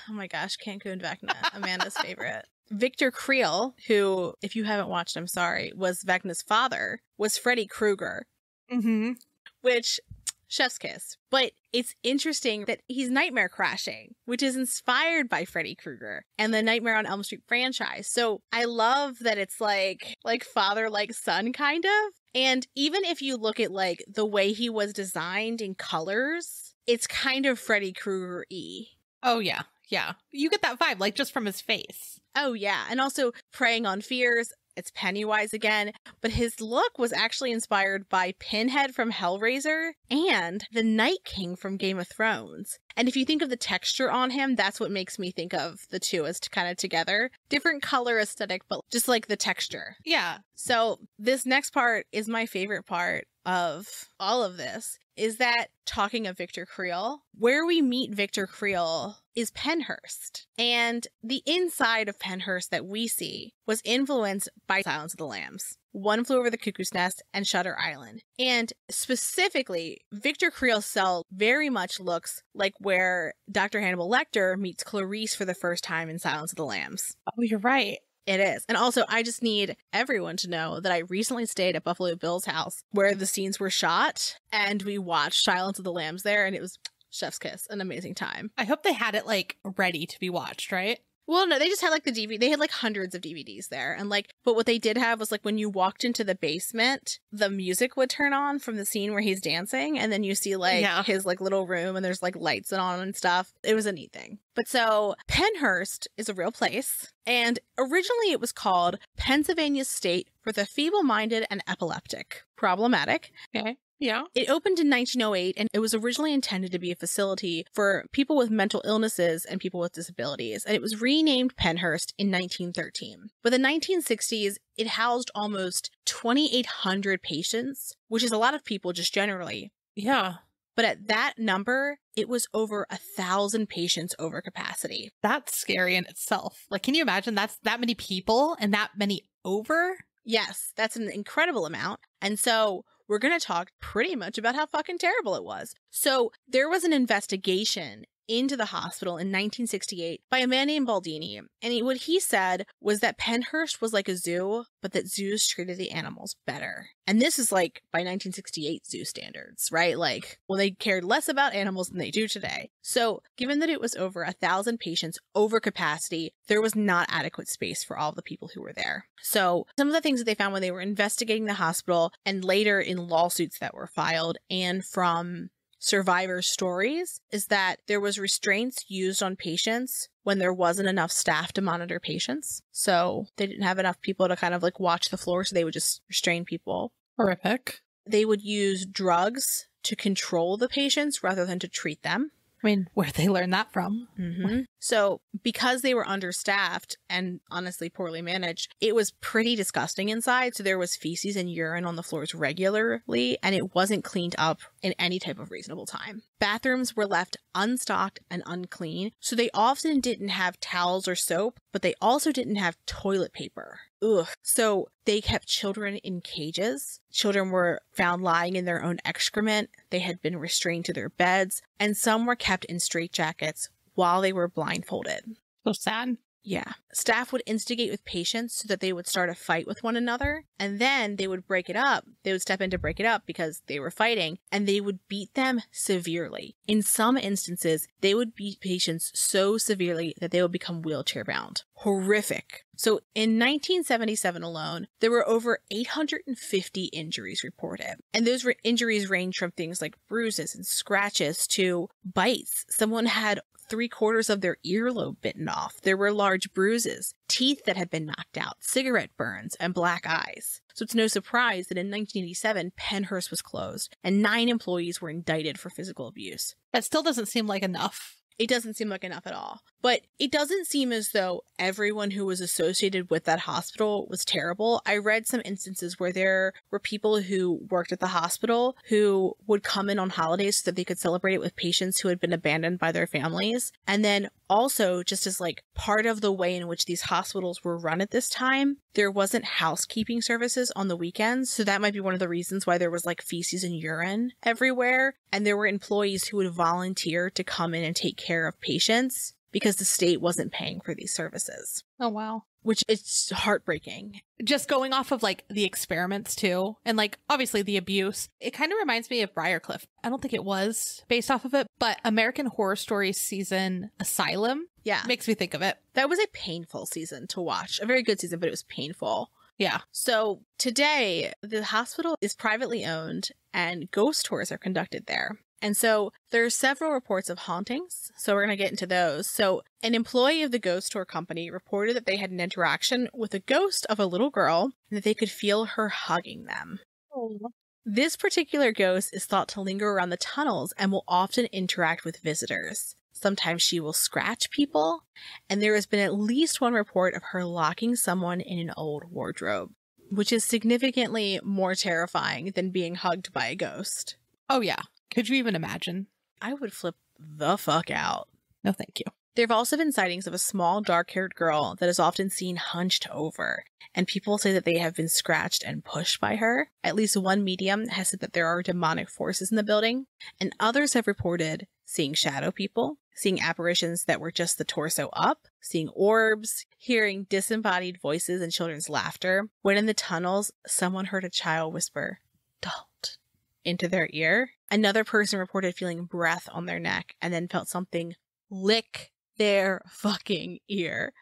Oh my gosh, Cancun Vecna, Amanda's favorite. Victor Creel, who, if you haven't watched, I'm sorry, was Vecna's father, was Freddy Krueger. Mm-hmm. Which... chef's kiss. But it's interesting that he's Nightmare Crashing, which is inspired by Freddy Krueger and the Nightmare on Elm Street franchise. So I love that it's like father, like son kind of. And even if you look at like the way he was designed in colors, it's kind of Freddy Krueger-y. Oh, yeah. Yeah. You get that vibe, like just from his face. Oh, yeah. And also preying on fears. It's Pennywise again, but his look was actually inspired by Pinhead from Hellraiser and the Night King from Game of Thrones. And if you think of the texture on him, that's what makes me think of the two as kind of together. Different color aesthetic, but just like the texture. Yeah. So this next part is my favorite part of all of this, is that talking of Victor Creel, where we meet Victor Creel is Pennhurst. And the inside of Pennhurst that we see was influenced by Silence of the Lambs, One Flew Over the Cuckoo's Nest, and Shutter Island. And specifically, Victor Creel's cell very much looks like where Dr. Hannibal Lecter meets Clarice for the first time in Silence of the Lambs. Oh, you're right. It is. And also, I just need everyone to know that I recently stayed at Buffalo Bill's house where the scenes were shot, and we watched Silence of the Lambs there, and it was chef's kiss, an amazing time. I hope they had it like ready to be watched, right? Well, no, they just had like the DVD. They had like hundreds of DVDs there. And like, but what they did have was like when you walked into the basement, the music would turn on from the scene where he's dancing. And then you see like his like little room and there's like lights on and stuff. It was a neat thing. But so Pennhurst is a real place. And originally it was called Pennsylvania State for the Feeble-Minded and Epileptic. Problematic. Okay. Yeah. It opened in 1908, and it was originally intended to be a facility for people with mental illnesses and people with disabilities, and it was renamed Pennhurst in 1913. By the 1960s, it housed almost 2,800 patients, which is a lot of people just generally. Yeah. But at that number, it was over 1,000 patients over capacity. That's scary in itself. Like, can you imagine that's that many people and that many over? Yes, that's an incredible amount. And so we're going to talk pretty much about how fucking terrible it was. So there was an investigation into the hospital in 1968 by a man named Baldini. And what he said was that Pennhurst was like a zoo, but that zoos treated the animals better. And this is like by 1968 zoo standards, right? Like, well, they cared less about animals than they do today. So given that it was over 1,000 patients over capacity, there was not adequate space for all the people who were there. So some of the things that they found when they were investigating the hospital and later in lawsuits that were filed and from survivor stories is that there was restraints used on patients when there wasn't enough staff to monitor patients. So they didn't have enough people to kind of like watch the floor, so they would just restrain people. Horrific. They would use drugs to control the patients rather than to treat them. I mean, where'd they learn that from? Mm-hmm. So because they were understaffed and honestly poorly managed, it was pretty disgusting inside. So there was feces and urine on the floors regularly, and it wasn't cleaned up in any type of reasonable time. Bathrooms were left unstocked and unclean, so they often didn't have towels or soap, but they also didn't have toilet paper. Ugh. So they kept children in cages. Children were found lying in their own excrement. They had been restrained to their beds, and some were kept in straitjackets while they were blindfolded. So sad. Yeah. Staff would instigate with patients so that they would start a fight with one another, and then they would break it up. They would step in to break it up because they were fighting, and they would beat them severely. In some instances, they would beat patients so severely that they would become wheelchair bound. Horrific. So in 1977 alone, there were over 850 injuries reported. And those injuries range from things like bruises and scratches to bites. Someone had 3/4 of their earlobe bitten off. There were large bruises, teeth that had been knocked out, cigarette burns, and black eyes. So it's no surprise that in 1987, Pennhurst was closed and 9 employees were indicted for physical abuse. That still doesn't seem like enough. It doesn't seem like enough at all. But it doesn't seem as though everyone who was associated with that hospital was terrible. I read some instances where there were people who worked at the hospital who would come in on holidays so that they could celebrate it with patients who had been abandoned by their families. And then also, just as like part of the way in which these hospitals were run at this time, there wasn't housekeeping services on the weekends. So that might be one of the reasons why there was like feces and urine everywhere. And there were employees who would volunteer to come in and take care of patients because the state wasn't paying for these services. Oh, wow. Which it's heartbreaking. Just going off of like the experiments too, and like obviously the abuse, it kind of reminds me of Briarcliff. I don't think it was based off of it, but American Horror Story season Asylum, Yeah. makes me think of it. That was a painful season to watch. A very good season, but it was painful. Yeah. So today, the hospital is privately owned and ghost tours are conducted there. And so there are several reports of hauntings. So we're going to get into those. So an employee of the ghost tour company reported that they had an interaction with a ghost of a little girl and that they could feel her hugging them. Oh. This particular ghost is thought to linger around the tunnels and will often interact with visitors. Sometimes she will scratch people, and there has been at least one report of her locking someone in an old wardrobe, which is significantly more terrifying than being hugged by a ghost. Oh, yeah. Could you even imagine? I would flip the fuck out. No, thank you. There have also been sightings of a small, dark-haired girl that is often seen hunched over, and people say that they have been scratched and pushed by her. At least one medium has said that there are demonic forces in the building, and others have reported seeing shadow people, seeing apparitions that were just the torso up, seeing orbs, hearing disembodied voices and children's laughter. When in the tunnels, someone heard a child whisper, "Don't," into their ear. Another person reported feeling breath on their neck and then felt something lick their fucking ear.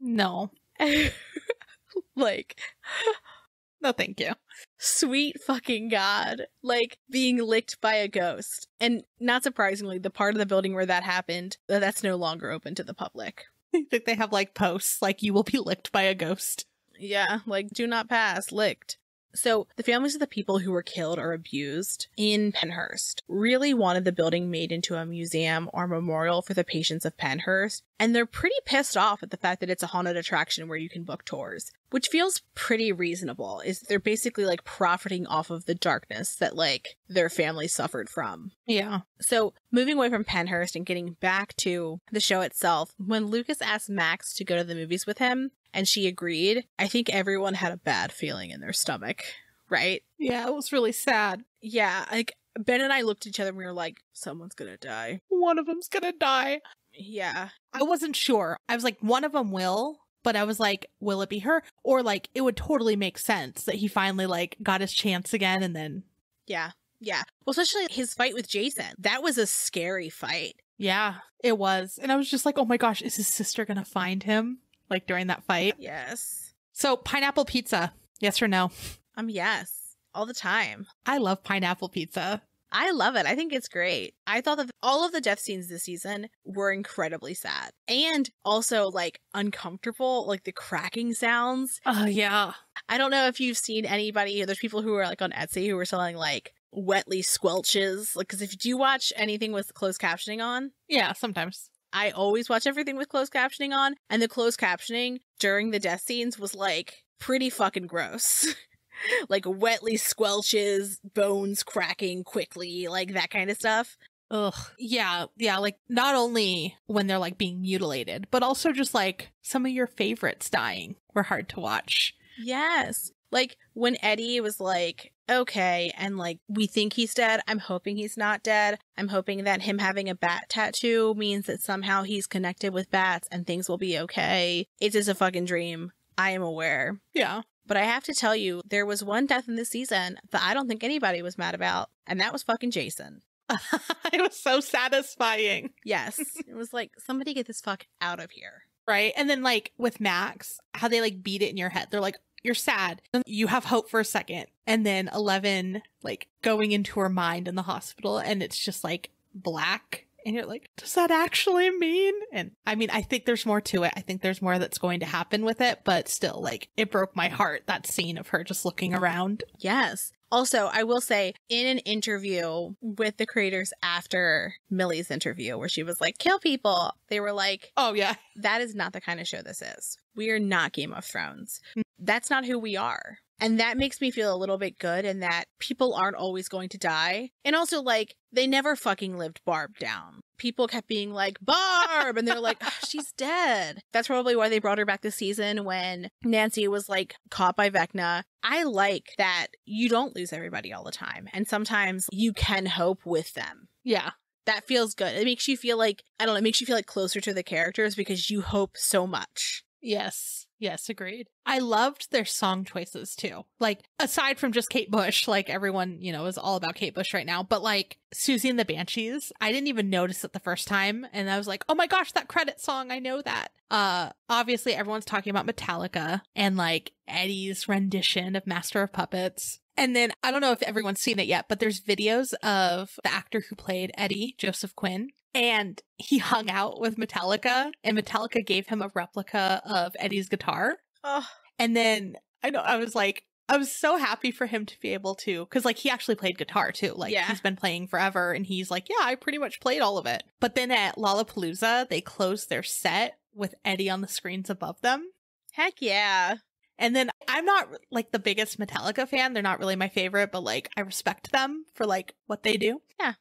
No. Like, No, thank you. sweet fucking God. Like, being licked by a ghost. And not surprisingly, the part of the building where that happened, that's no longer open to the public. I think they have like posts like you will be licked by a ghost. Yeah, like, do not pass, licked. So, the families of the people who were killed or abused in Pennhurst really wanted the building made into a museum or memorial for the patients of Pennhurst, and they're pretty pissed off at the fact that it's a haunted attraction where you can book tours, which feels pretty reasonable. Is they're basically like profiting off of the darkness that like their family suffered from. Yeah. So, moving away from Pennhurst and getting back to the show itself, when Lucas asked Max to go to the movies with him, and she agreed, I think everyone had a bad feeling in their stomach, right? Yeah, it was really sad. Yeah, like, Ben and I looked at each other and we were like, someone's gonna die. One of them's gonna die. Yeah. I wasn't sure. I was like, one of them will, but I was like, will it be her? Or like, it would totally make sense that he finally like got his chance again and then. Yeah. Yeah. Well, especially his fight with Jason. That was a scary fight. Yeah, it was. And I was just like, oh my gosh, is his sister gonna find him? Like during that fight. Yes. So pineapple pizza, yes or no? Yes. All the time. I love pineapple pizza. I love it. I think it's great. I thought that all of the death scenes this season were incredibly sad and also like uncomfortable, like the cracking sounds. Oh, yeah. I don't know if you've seen anybody, there's people who are like on Etsy who are selling like wetly squelches. Like, because if you do watch anything with closed captioning on, Yeah, sometimes. I always watch everything with closed captioning on, and the closed captioning during the death scenes was like pretty fucking gross. Like wetly squelches, bones cracking quickly, like that kind of stuff. Ugh. Yeah, yeah, like not only when they're like being mutilated, but also just like some of your favorites dying were hard to watch. Yes. Like when Eddie was like, okay, and like we think he's dead. I'm hoping he's not dead. I'm hoping that him having a bat tattoo means that somehow he's connected with bats and things will be okay. It is a fucking dream. I am aware. Yeah. But I have to tell you, there was one death in this season that I don't think anybody was mad about, and that was fucking Jason. It was so satisfying. Yes. It was like, somebody get this fuck out of here. Right? And then like with Max, how they like beat it in your head. They're like, you're sad. And you have hope for a second. And then 11 like going into her mind in the hospital and it's just like black. And you're like, does that actually mean? And I mean, I think there's more to it. I think there's more that's going to happen with it. But still, like, it broke my heart, that scene of her just looking around. Yes. Also, I will say, in an interview with the creators after Millie's interview, where she was like, kill people, they were like, Oh, yeah. that is not the kind of show this is. We are not Game of Thrones. That's not who we are. And that makes me feel a little bit good in that people aren't always going to die. And also, like, they never fucking lived Barb down. People kept being like, Barb! And they're like, oh, she's dead. That's probably why they brought her back this season when Nancy was, like, caught by Vecna. I like that you don't lose everybody all the time. And sometimes you can hope with them. Yeah. That feels good. It makes you feel like, I don't know, it makes you feel like closer to the characters because you hope so much. Yes. Yes, agreed. I loved their song choices too. Like, aside from just Kate Bush, like everyone, you know, is all about Kate Bush right now, but like Susie and the Banshees, I didn't even notice it the first time. And I was like, oh my gosh, that credit song, I know that. Obviously everyone's talking about Metallica and like Eddie's rendition of Master of Puppets. And then I don't know if everyone's seen it yet, but there's videos of the actor who played Eddie, Joseph Quinn. And he hung out with Metallica, and Metallica gave him a replica of Eddie's guitar. Oh. And then I was so happy for him to be able to, because like he actually played guitar too. Like he's been playing forever, and he's like, yeah, I pretty much played all of it. But then at Lollapalooza, they closed their set with Eddie on the screens above them. Heck yeah. And then I'm not like the biggest Metallica fan. They're not really my favorite, but like I respect them for like what they do. Yeah,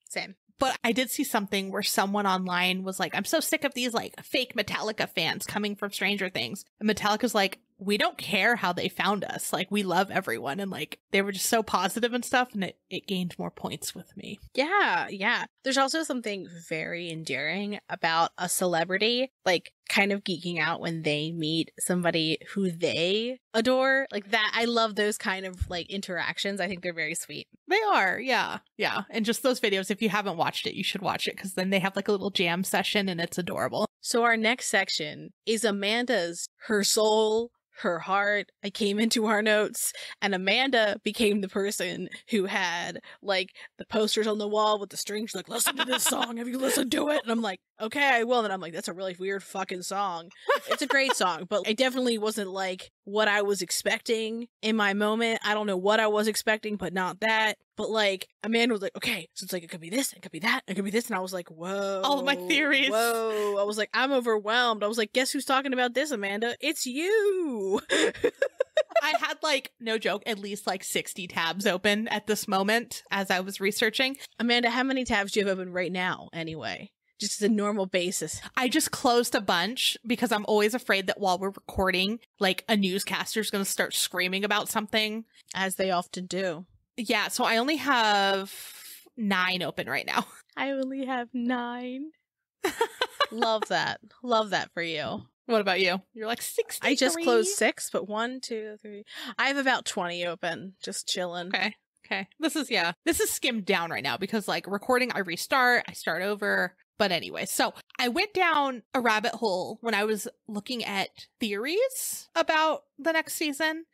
same. But I did see something where someone online was like, I'm so sick of these like fake Metallica fans coming from Stranger Things. And Metallica's like, we don't care how they found us. Like, we love everyone. And like, they were just so positive and stuff. And it gained more points with me. Yeah, yeah. There's also something very endearing about a celebrity, like kind of geeking out when they meet somebody who they adore. Like that. I love those kind of like interactions. I think they're very sweet. They are. Yeah. Yeah. And just those videos, if you haven't watched it, you should watch it because then they have like a little jam session and it's adorable. So our next section is Amanda's Her Soul, Her Heart. I came into our notes and Amanda became the person who had like the posters on the wall with the strings like, listen to this song. Have you listened to it? And I'm like, okay, I will. And I'm like, that's a really weird fucking song. It's a great song, but it definitely wasn't like what I was expecting in my moment. I don't know what I was expecting, but not that. But like Amanda was like, okay, so it's like, it could be this, it could be that, it could be this. And I was like, whoa. All of my theories. Whoa. I was like, I'm overwhelmed. I was like, guess who's talking about this, Amanda? It's you. I had like, no joke, at least like 60 tabs open at this moment as I was researching. Amanda, how many tabs do you have open right now anyway? Just as a normal basis. I just closed a bunch because I'm always afraid that while we're recording, like a newscaster's going to start screaming about something. As they often do. Yeah, so I only have 9 open right now. I only have 9. Love that. Love that for you. What about you? You're like 63. I just closed 6, but 1, 2, 3. I have about 20 open, just chilling. Okay. This is skimmed down right now because like recording, I restart, I start over. But anyway, so I went down a rabbit hole when I was looking at theories about the next season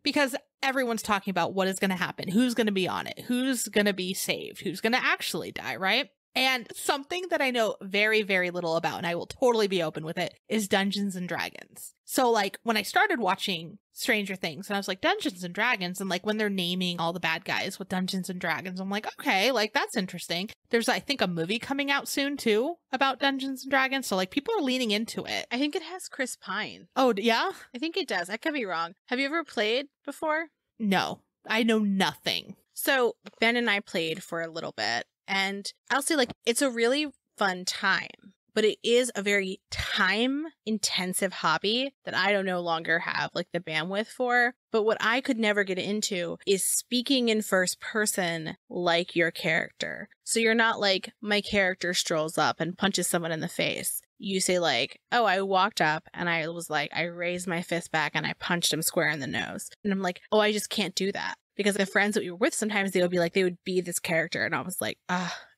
because everyone's talking about what is going to happen, who's going to be on it, who's going to be saved, who's going to actually die, right? And something that I know very, very little about, and I will totally be open with it, is Dungeons and Dragons. So like when I started watching Stranger Things and I was like, Dungeons and Dragons, and like when they're naming all the bad guys with Dungeons and Dragons, I'm like, okay, like that's interesting. There's, I think, a movie coming out soon too about Dungeons and Dragons. So like people are leaning into it. I think it has Chris Pine. Oh, yeah? I think it does. I could be wrong. Have you ever played before? No, I know nothing. So Ben and I played for a little bit. And I'll say, like, it's a really fun time, but it is a very time-intensive hobby that I don't no longer have, like, the bandwidth for. But what I could never get into is speaking in first person like your character. So you're not like, my character strolls up and punches someone in the face. You say, like, oh, I walked up and I was like, I raised my fist back and I punched him square in the nose. And I'm like, oh, I just can't do that. Because the friends that we were with, sometimes they would be like, they would be this character. And I was like,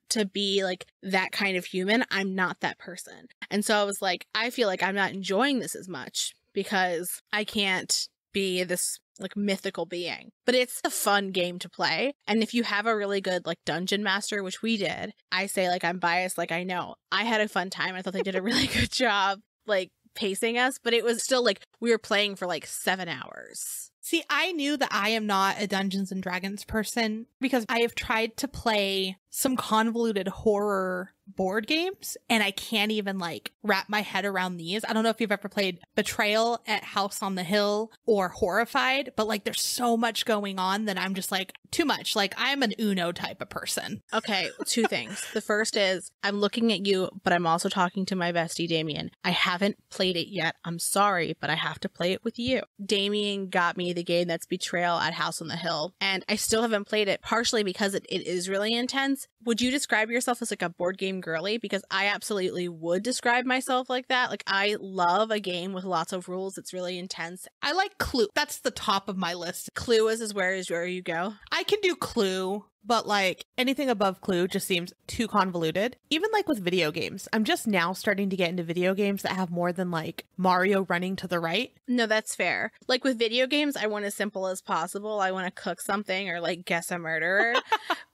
to be like that kind of human, I'm not that person. And so I was like, I feel like I'm not enjoying this as much because I can't be this like mythical being. But it's a fun game to play. And if you have a really good like dungeon master, which we did, I say like I'm biased, like I know. I had a fun time. I thought they did a really good job like pacing us, but it was still like we were playing for like 7 hours. See, I knew that I am not a Dungeons and Dragons person because I have tried to play some convoluted horror board games and I can't even like wrap my head around these. I don't know if you've ever played Betrayal at House on the Hill or Horrified, but like there's so much going on that I'm just like too much. Like I'm an Uno type of person. Okay, 2 things. The first is I'm looking at you, but I'm also talking to my bestie, Damien. I haven't played it yet. I'm sorry, but I have to play it with you. Damien got me the game that's Betrayal at House on the Hill, and I still haven't played it, partially because it is really intense. Would you describe yourself as like a board game girly? Because I absolutely would describe myself like that. Like I love a game with lots of rules. It's really intense. I like Clue. That's the top of my list. Clue is where you go. I can do Clue, but like anything above Clue just seems too convoluted. Even like with video games, I'm just now starting to get into video games that have more than like Mario running to the right. No, that's fair. Like with video games, I want as simple as possible. I want to cook something or like guess a murderer.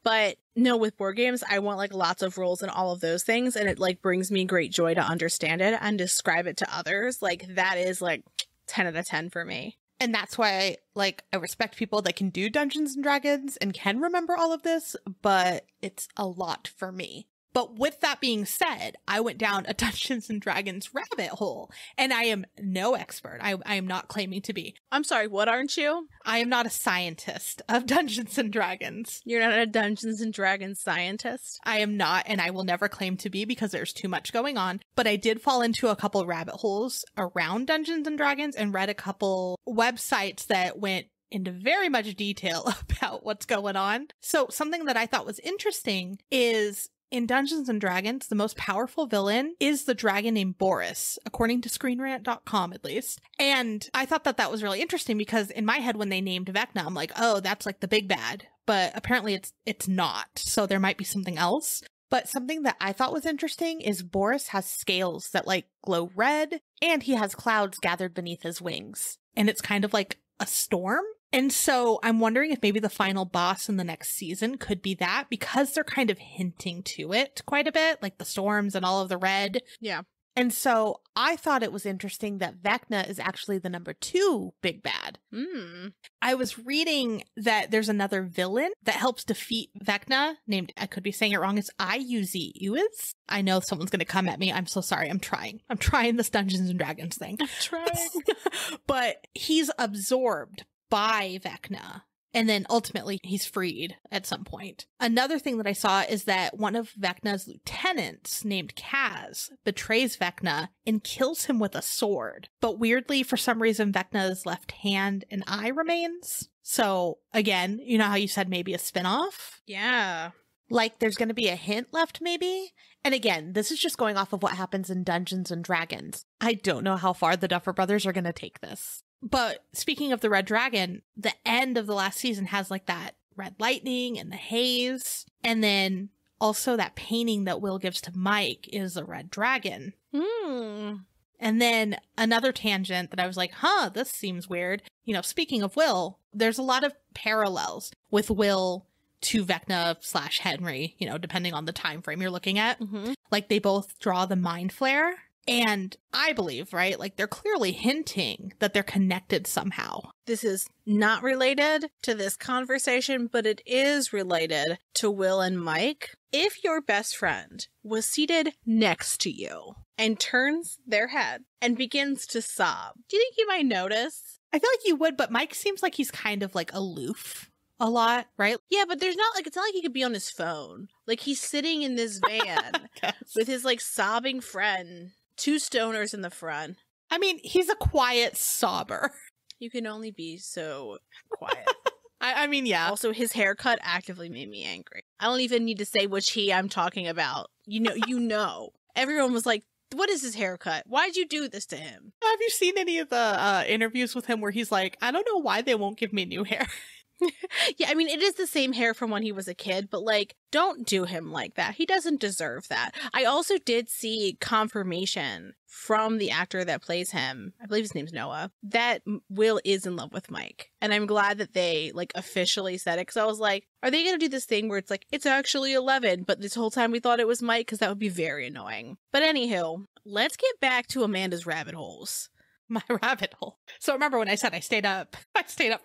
But no, with board games, I want like lots of rules and all of those things. And it like brings me great joy to understand it and describe it to others. Like that is like 10 out of 10 for me. And that's why, like, I respect people that can do Dungeons and Dragons and can remember all of this, but it's a lot for me. But with that being said, I went down a Dungeons and Dragons rabbit hole, and I am no expert. I am not claiming to be. I'm sorry, what aren't you? I am not a scientist of Dungeons and Dragons. You're not a Dungeons and Dragons scientist? I am not, and I will never claim to be because there's too much going on. But I did fall into a couple rabbit holes around Dungeons and Dragons and read a couple websites that went into very much detail about what's going on. So something that I thought was interesting is in Dungeons and Dragons, the most powerful villain is the dragon named Boris, according to ScreenRant.com at least. And I thought that that was really interesting because in my head, when they named Vecna, I'm like, oh, that's like the big bad. But apparently it's not. So there might be something else. But something that I thought was interesting is Boris has scales that like glow red and he has clouds gathered beneath his wings. And it's kind of like a storm. And so I'm wondering if maybe the final boss in the next season could be that because they're kind of hinting to it quite a bit, like the storms and all of the red. Yeah. And so I thought it was interesting that Vecna is actually the number 2 big bad. I was reading that there's another villain that helps defeat Vecna named, I could be saying it wrong, it's Iuzi. I know someone's going to come at me. I'm so sorry. I'm trying this Dungeons and Dragons thing. I'm trying. But he's absorbed by Vecna. And then ultimately he's freed at some point. Another thing that I saw is that one of Vecna's lieutenants named Kaz betrays Vecna and kills him with a sword. But weirdly, for some reason, Vecna's left hand and eye remains. So again, you know how you said maybe a spinoff? Yeah. like there's going to be a hint left maybe. And again, this is just going off of what happens in Dungeons and Dragons. I don't know how far the Duffer Brothers are going to take this. But speaking of the Red Dragon, the end of the last season has like that red lightning and the haze. And then also that painting that Will gives to Mike is a red dragon. And then another tangent that I was like, this seems weird. You know, speaking of Will, there's a lot of parallels with Will to Vecna/Henry, you know, depending on the time frame you're looking at. Like they both draw the mind flare. And I believe, right, like they're clearly hinting that they're connected somehow. This is not related to this conversation, but it is related to Will and Mike. If your best friend was seated next to you and turns their head and begins to sob, do you think you might notice? I feel like you would, but Mike seems like he's kind of like aloof a lot, right? Yeah, but there's not like, it's not like he could be on his phone. Like he's sitting in this van with his like sobbing friend. 2 stoners in the front. I mean, he's a quiet sobber. You can only be so quiet. I mean, yeah. Also, his haircut actively made me angry. I don't even need to say which I'm talking about. You know. Everyone was like, what is his haircut? Why'd you do this to him? Have you seen any of the interviews with him where he's like, I don't know why they won't give me new hair? Yeah, I mean, it is the same hair from when he was a kid, but like, don't do him like that. He doesn't deserve that. I also did see confirmation from the actor that plays him, I believe his name's Noah, that Will is in love with Mike. And I'm glad that they like officially said it, because I was like, are they going to do this thing where it's like, it's actually 11, but this whole time we thought it was Mike? Because that would be very annoying. But anywho, let's get back to Amanda's rabbit holes. My rabbit hole. So remember when I said I stayed up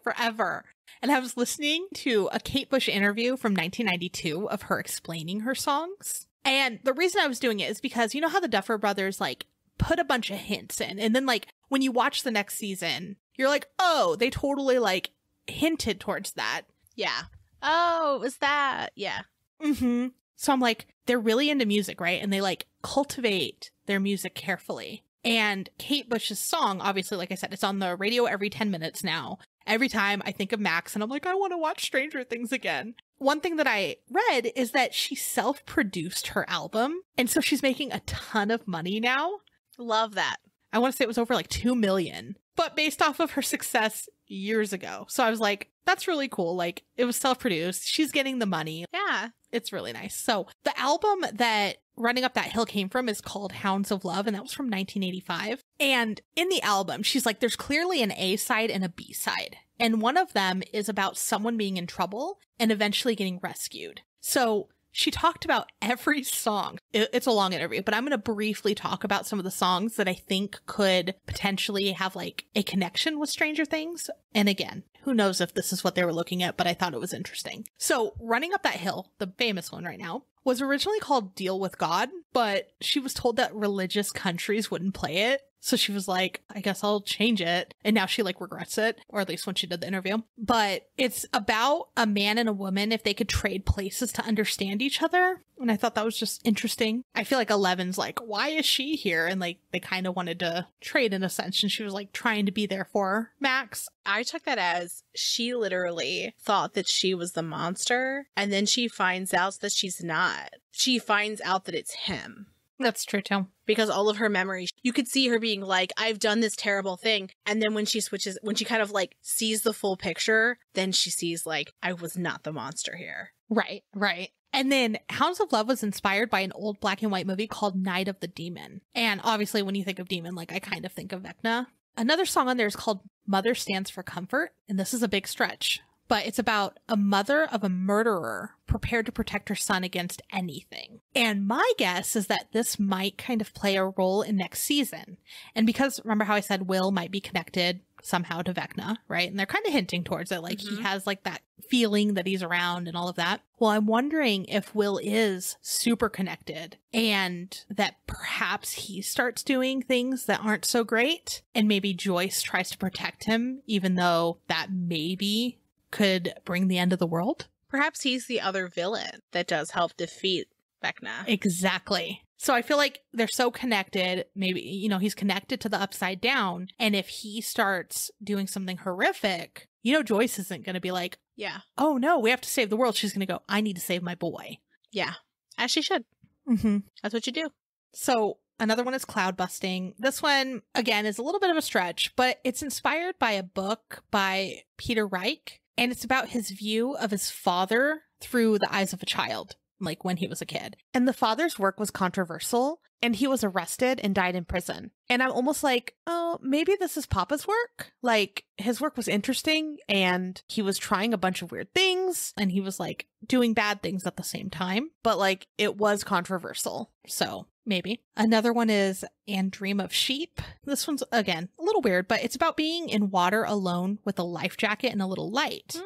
forever. And I was listening to a Kate Bush interview from 1992 of her explaining her songs. And the reason I was doing it is because you know how the Duffer Brothers like put a bunch of hints in. And then like when you watch the next season, you're like, oh, they totally like hinted towards that. Yeah. Oh, it was that. Yeah. So I'm like, they're really into music, right? And they like cultivate their music carefully. And Kate Bush's song, obviously, like I said, it's on the radio every 10 minutes now. Every time I think of Max and I'm like, I want to watch Stranger Things again. One thing that I read is that she self-produced her album. And so she's making a ton of money now. Love that. I want to say it was over like 2 million, but based off of her success years ago. So I was like, that's really cool. Like it was self-produced. She's getting the money. Yeah. It's really nice. So the album that Running Up That Hill came from is called Hounds of Love, and that was from 1985. And in the album, she's like, there's clearly an A side and a B side. And one of them is about someone being in trouble and eventually getting rescued. So she talked about every song. It's a long interview, but I'm going to briefly talk about some of the songs that I think could potentially have like a connection with Stranger Things. And again, who knows if this is what they were looking at, but I thought it was interesting. So Running Up That Hill, the famous one right now, was originally called Deal with God, but she was told that religious countries wouldn't play it. So she was like, I guess I'll change it. And now she like regrets it, or at least when she did the interview. But it's about a man and a woman if they could trade places to understand each other. And I thought that was just interesting. I feel like Eleven's like, why is she here? And like they kind of wanted to trade in a sense. And she was like trying to be there for Max. I took that as she literally thought that she was the monster. And then she finds out that she's not. She finds out that it's him. That's true too. Because all of her memories, you could see her being like, I've done this terrible thing. And then when she switches, when she kind of like sees the full picture, then she sees like, I was not the monster here. Right, right. And then Hounds of Love was inspired by an old black and white movie called Night of the Demon. And obviously when you think of demon, like I kind of think of Vecna. Another song on there is called Mother Stands for Comfort. And this is a big stretch. But it's about a mother of a murderer prepared to protect her son against anything. And my guess is that this might kind of play a role in next season. And because remember how I said Will might be connected somehow to Vecna, right? And they're kind of hinting towards it. Like he has like that feeling that he's around and all of that. Well, I'm wondering if Will is super connected and that perhaps he starts doing things that aren't so great. And maybe Joyce tries to protect him, even though that maybe could bring the end of the world. Perhaps he's the other villain that does help defeat Vecna. Exactly. So I feel like they're so connected. Maybe, you know, he's connected to the Upside Down. And if he starts doing something horrific, you know, Joyce isn't going to be like, yeah, oh no, we have to save the world. She's going to go, I need to save my boy. Yeah. As she should. Mm-hmm. That's what you do. So another one is Cloud Busting. This one, again, is a little bit of a stretch, but it's inspired by a book by Peter Reich, and it's about his view of his father through the eyes of a child, like when he was a kid. And the father's work was controversial, and he was arrested and died in prison. And I'm almost like, oh, maybe this is Papa's work. Like, his work was interesting, and he was trying a bunch of weird things, and he was like doing bad things at the same time, but like it was controversial. So maybe. Another one is And Dream of Sheep. This one's, again, a little weird, but it's about being in water alone with a life jacket and a little light.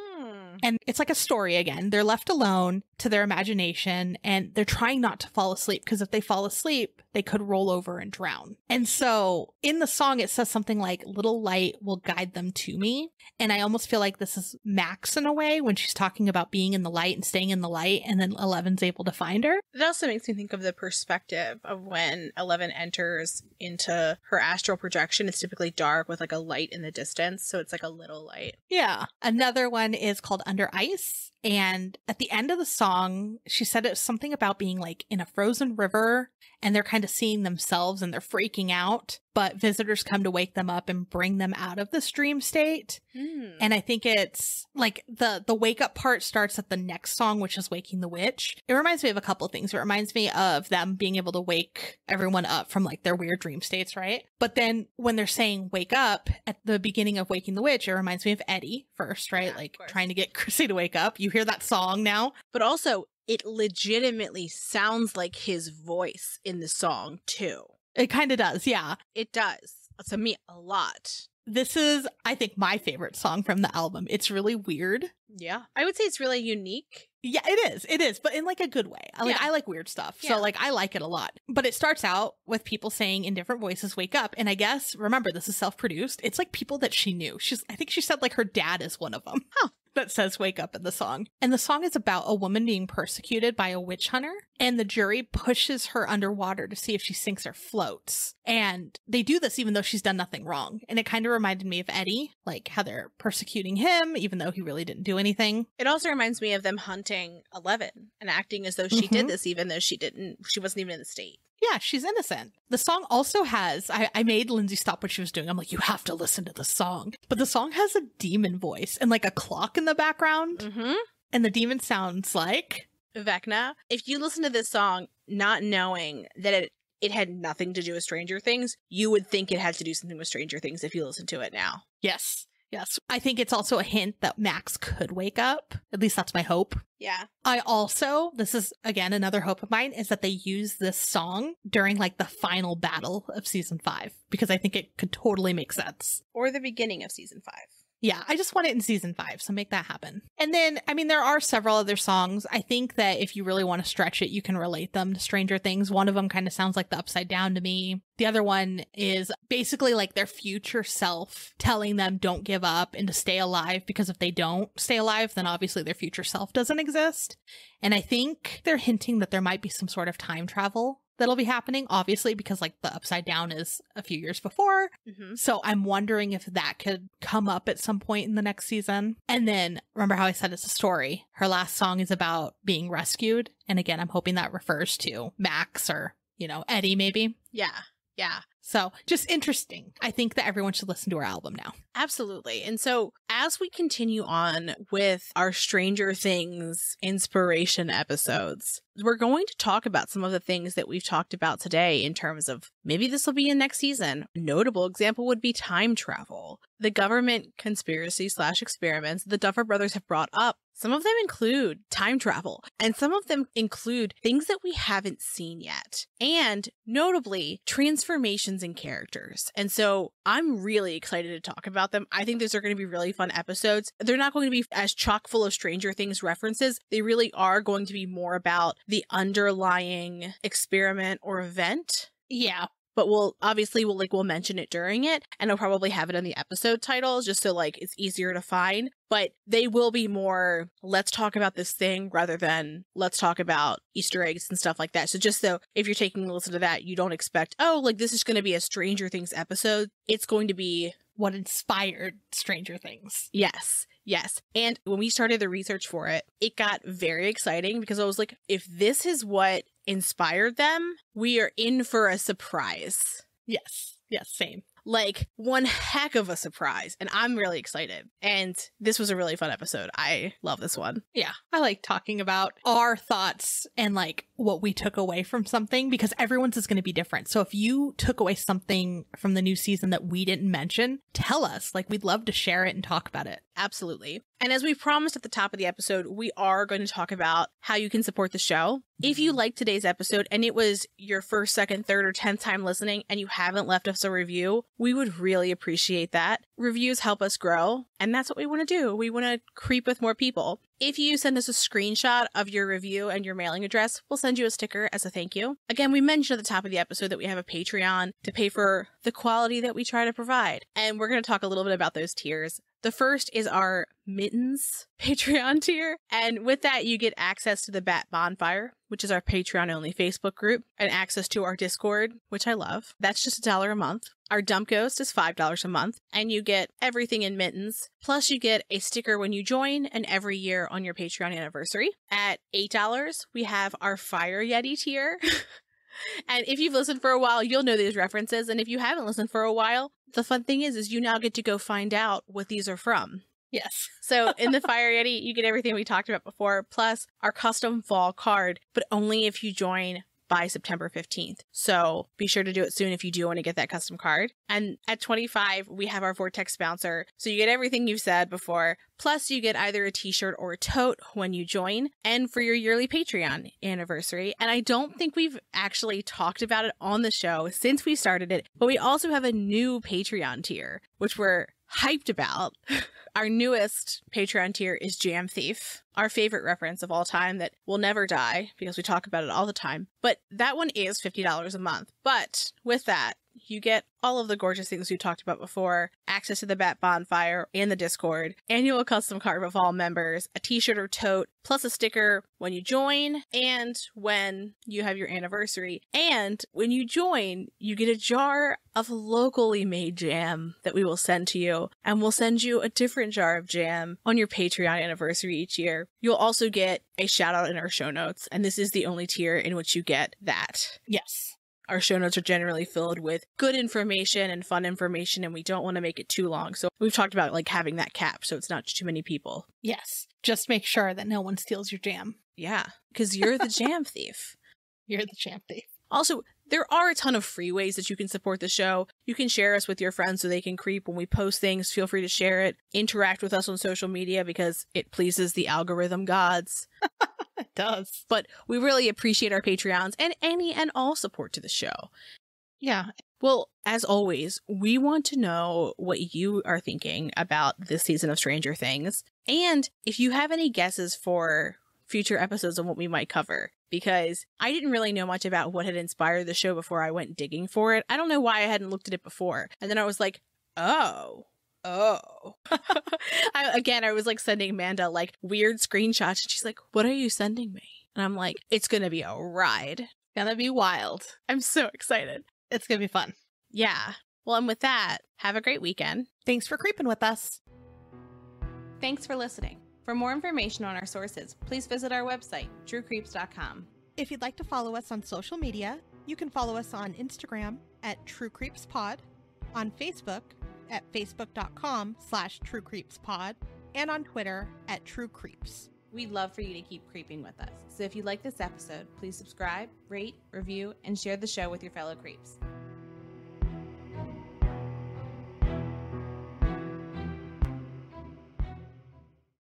And it's like a story again. They're left alone to their imagination, and they're trying not to fall asleep, because if they fall asleep, they could roll over and drown. And so in the song, it says something like, little light will guide them to me. And I almost feel like this is Max in a way, when she's talking about being in the light and staying in the light, and then Eleven's able to find her. It also makes me think of the perspective of when 11 enters into her astral projection. It's typically dark with like a light in the distance, so it's like a little light. Yeah. Another one is called Under Ice. And at the end of the song, she said it was something about being like in a frozen river, and they're kind of seeing themselves and they're freaking out, but visitors come to wake them up and bring them out of this dream state. And I think it's like the wake up part starts at the next song, which is Waking the Witch. It reminds me of a couple of things. It reminds me of them being able to wake everyone up from like their weird dream states, right? But then when they're saying wake up at the beginning of Waking the Witch, it reminds me of Eddie first, right? Yeah, like trying to get Chrissy to wake up. You hear that song now. But also, it legitimately sounds like his voice in the song, too. It kind of does, yeah. It does. To me, a lot. This is, I think, my favorite song from the album. It's really weird. Yeah. I would say it's really unique. Yeah, it is. It is, but in like a good way. I like weird stuff. Yeah. So like I like it a lot. But it starts out with people saying in different voices, wake up. And I guess, remember, this is self-produced. It's like people that she knew. I think she said like her dad is one of them. Huh. That says wake up in the song. And the song is about a woman being persecuted by a witch hunter, and the jury pushes her underwater to see if she sinks or floats. And they do this even though she's done nothing wrong. And it kind of reminded me of Eddie, like how they're persecuting him even though he really didn't do anything. It also reminds me of them hunting 11 and acting as though she did this even though she wasn't even in the state. Yeah, she's innocent. The song also has, I made Lindsay stop what she was doing. I'm like, you have to listen to the song. But the song has a demon voice and like a clock in the background. Mm-hmm. And the demon sounds like Vecna. If you listen to this song not knowing that it had nothing to do with Stranger Things, you would think it had to do something with Stranger Things if you listen to it now. Yes. Yes. I think it's also a hint that Max could wake up. At least that's my hope. Yeah. I also, this is again another hope of mine, is that they use this song during like the final battle of season 5, because I think it could totally make sense. Or the beginning of season 5. Yeah, I just want it in season 5, so make that happen. And then, I mean, there are several other songs. I think that if you really want to stretch it, you can relate them to Stranger Things. One of them kind of sounds like the Upside Down to me. The other one is basically like their future self telling them don't give up and to stay alive, because if they don't stay alive, then obviously their future self doesn't exist. And I think they're hinting that there might be some sort of time travel that'll be happening, obviously, because like the Upside Down is a few years before. Mm-hmm. So I'm wondering if that could come up at some point in the next season. And then remember how I said it's a story. Her last song is about being rescued. And again, I'm hoping that refers to Max or, Eddie maybe. Yeah. Yeah. So just interesting. I think that everyone should listen to her album now. Absolutely. And so as we continue on with our Stranger Things inspiration episodes, we're going to talk about some of the things that we've talked about today in terms of maybe this will be in next season. A notable example would be time travel. The government conspiracy/experiments the Duffer Brothers have brought up, some of them include time travel, and some of them include things that we haven't seen yet, and notably transformations in characters. And so I'm really excited to talk about them. I think these are going to be really fun episodes. They're not going to be as chock full of Stranger Things references. They really are going to be more about the underlying experiment or event. Yeah. But we'll mention it during it, and I'll probably have it in the episode titles just so it's easier to find. But they will be more, let's talk about this thing rather than let's talk about Easter eggs and stuff like that. So just so if you're taking a listen to that, you don't expect, this is going to be a Stranger Things episode. It's going to be what inspired Stranger Things. Yes. Yes. And when we started the research for it, it got very exciting because I was like, if this is what inspired them, we are in for a surprise. Yes. Yes, same. Like, one heck of a surprise. And I'm really excited. And this was a really fun episode. I love this one. Yeah. I like talking about our thoughts and like what we took away from something, because everyone's is going to be different. So if you took away something from the new season that we didn't mention, tell us. Like, we'd love to share it and talk about it. Absolutely. And as we promised at the top of the episode, we are going to talk about how you can support the show. If you liked today's episode and it was your first, second, third, or 10th time listening and you haven't left us a review, we would really appreciate that. Reviews help us grow, and that's what we want to do. We want to creep with more people. If you send us a screenshot of your review and your mailing address, we'll send you a sticker as a thank you. Again, we mentioned at the top of the episode that we have a Patreon to pay for the quality that we try to provide. And we're going to talk a little bit about those tiers. The first is our Mittens Patreon tier. And with that, you get access to the Bat Bonfire, which is our Patreon-only Facebook group, and access to our Discord, which I love. That's just $1 a month. Our Dump Ghost is $5 a month, and you get everything in Mittens. Plus, you get a sticker when you join and every year on your Patreon anniversary. At $8, we have our Fire Yeti tier. And if you've listened for a while, you'll know these references. And if you haven't listened for a while, the fun thing is you now get to go find out what these are from. Yes. So in the Fire Yeti, you get everything we talked about before, plus our custom fall card, but only if you join by September 15th. So be sure to do it soon if you do want to get that custom card. And at $25, we have our Vortex Bouncer. So you get everything you've said before, plus you get either a t-shirt or a tote when you join, and for your yearly Patreon anniversary. And I don't think we've actually talked about it on the show since we started it, but we also have a new Patreon tier, which we're hyped about. Our newest Patreon tier is Jam Thief, our favorite reference of all time that will never die because we talk about it all the time. But that one is $50 a month. But with that, you get all of the gorgeous things we talked about before, access to the Bat Bonfire and the Discord, annual custom card of all members, a t-shirt or tote, plus a sticker when you join and when you have your anniversary. And when you join, you get a jar of locally made jam that we will send to you, and we'll send you a different jar of jam on your Patreon anniversary each year. You'll also get a shout out in our show notes, and this is the only tier in which you get that. Yes. Our show notes are generally filled with good information and fun information, and we don't want to make it too long. So we've talked about like having that cap so it's not too many people. Yes. Just make sure that no one steals your jam. Yeah, because you're the jam thief. You're the jam thief. Also, there are a ton of free ways that you can support the show. You can share us with your friends so they can creep when we post things. Feel free to share it. Interact with us on social media because it pleases the algorithm gods. It does. But we really appreciate our Patreons and any and all support to the show. Yeah. Well, as always, we want to know what you are thinking about this season of Stranger Things. And if you have any guesses for future episodes on what we might cover, because I didn't really know much about what had inspired the show before I went digging for it. I don't know why I hadn't looked at it before. And then I was like, oh. I was like sending Amanda like weird screenshots, and she's like, what are you sending me? And I'm like, it's gonna be a ride. Gonna be wild. I'm so excited. It's gonna be fun. Yeah. Well, and with that, have a great weekend. Thanks for creeping with us. Thanks for listening. For more information on our sources, please visit our website, truecreeps.com. If you'd like to follow us on social media, you can follow us on Instagram at TrueCreepsPod, on Facebook at facebook.com/TrueCreepsPod, and on Twitter at TrueCreeps. We'd love for you to keep creeping with us. So if you like this episode, please subscribe, rate, review, and share the show with your fellow creeps.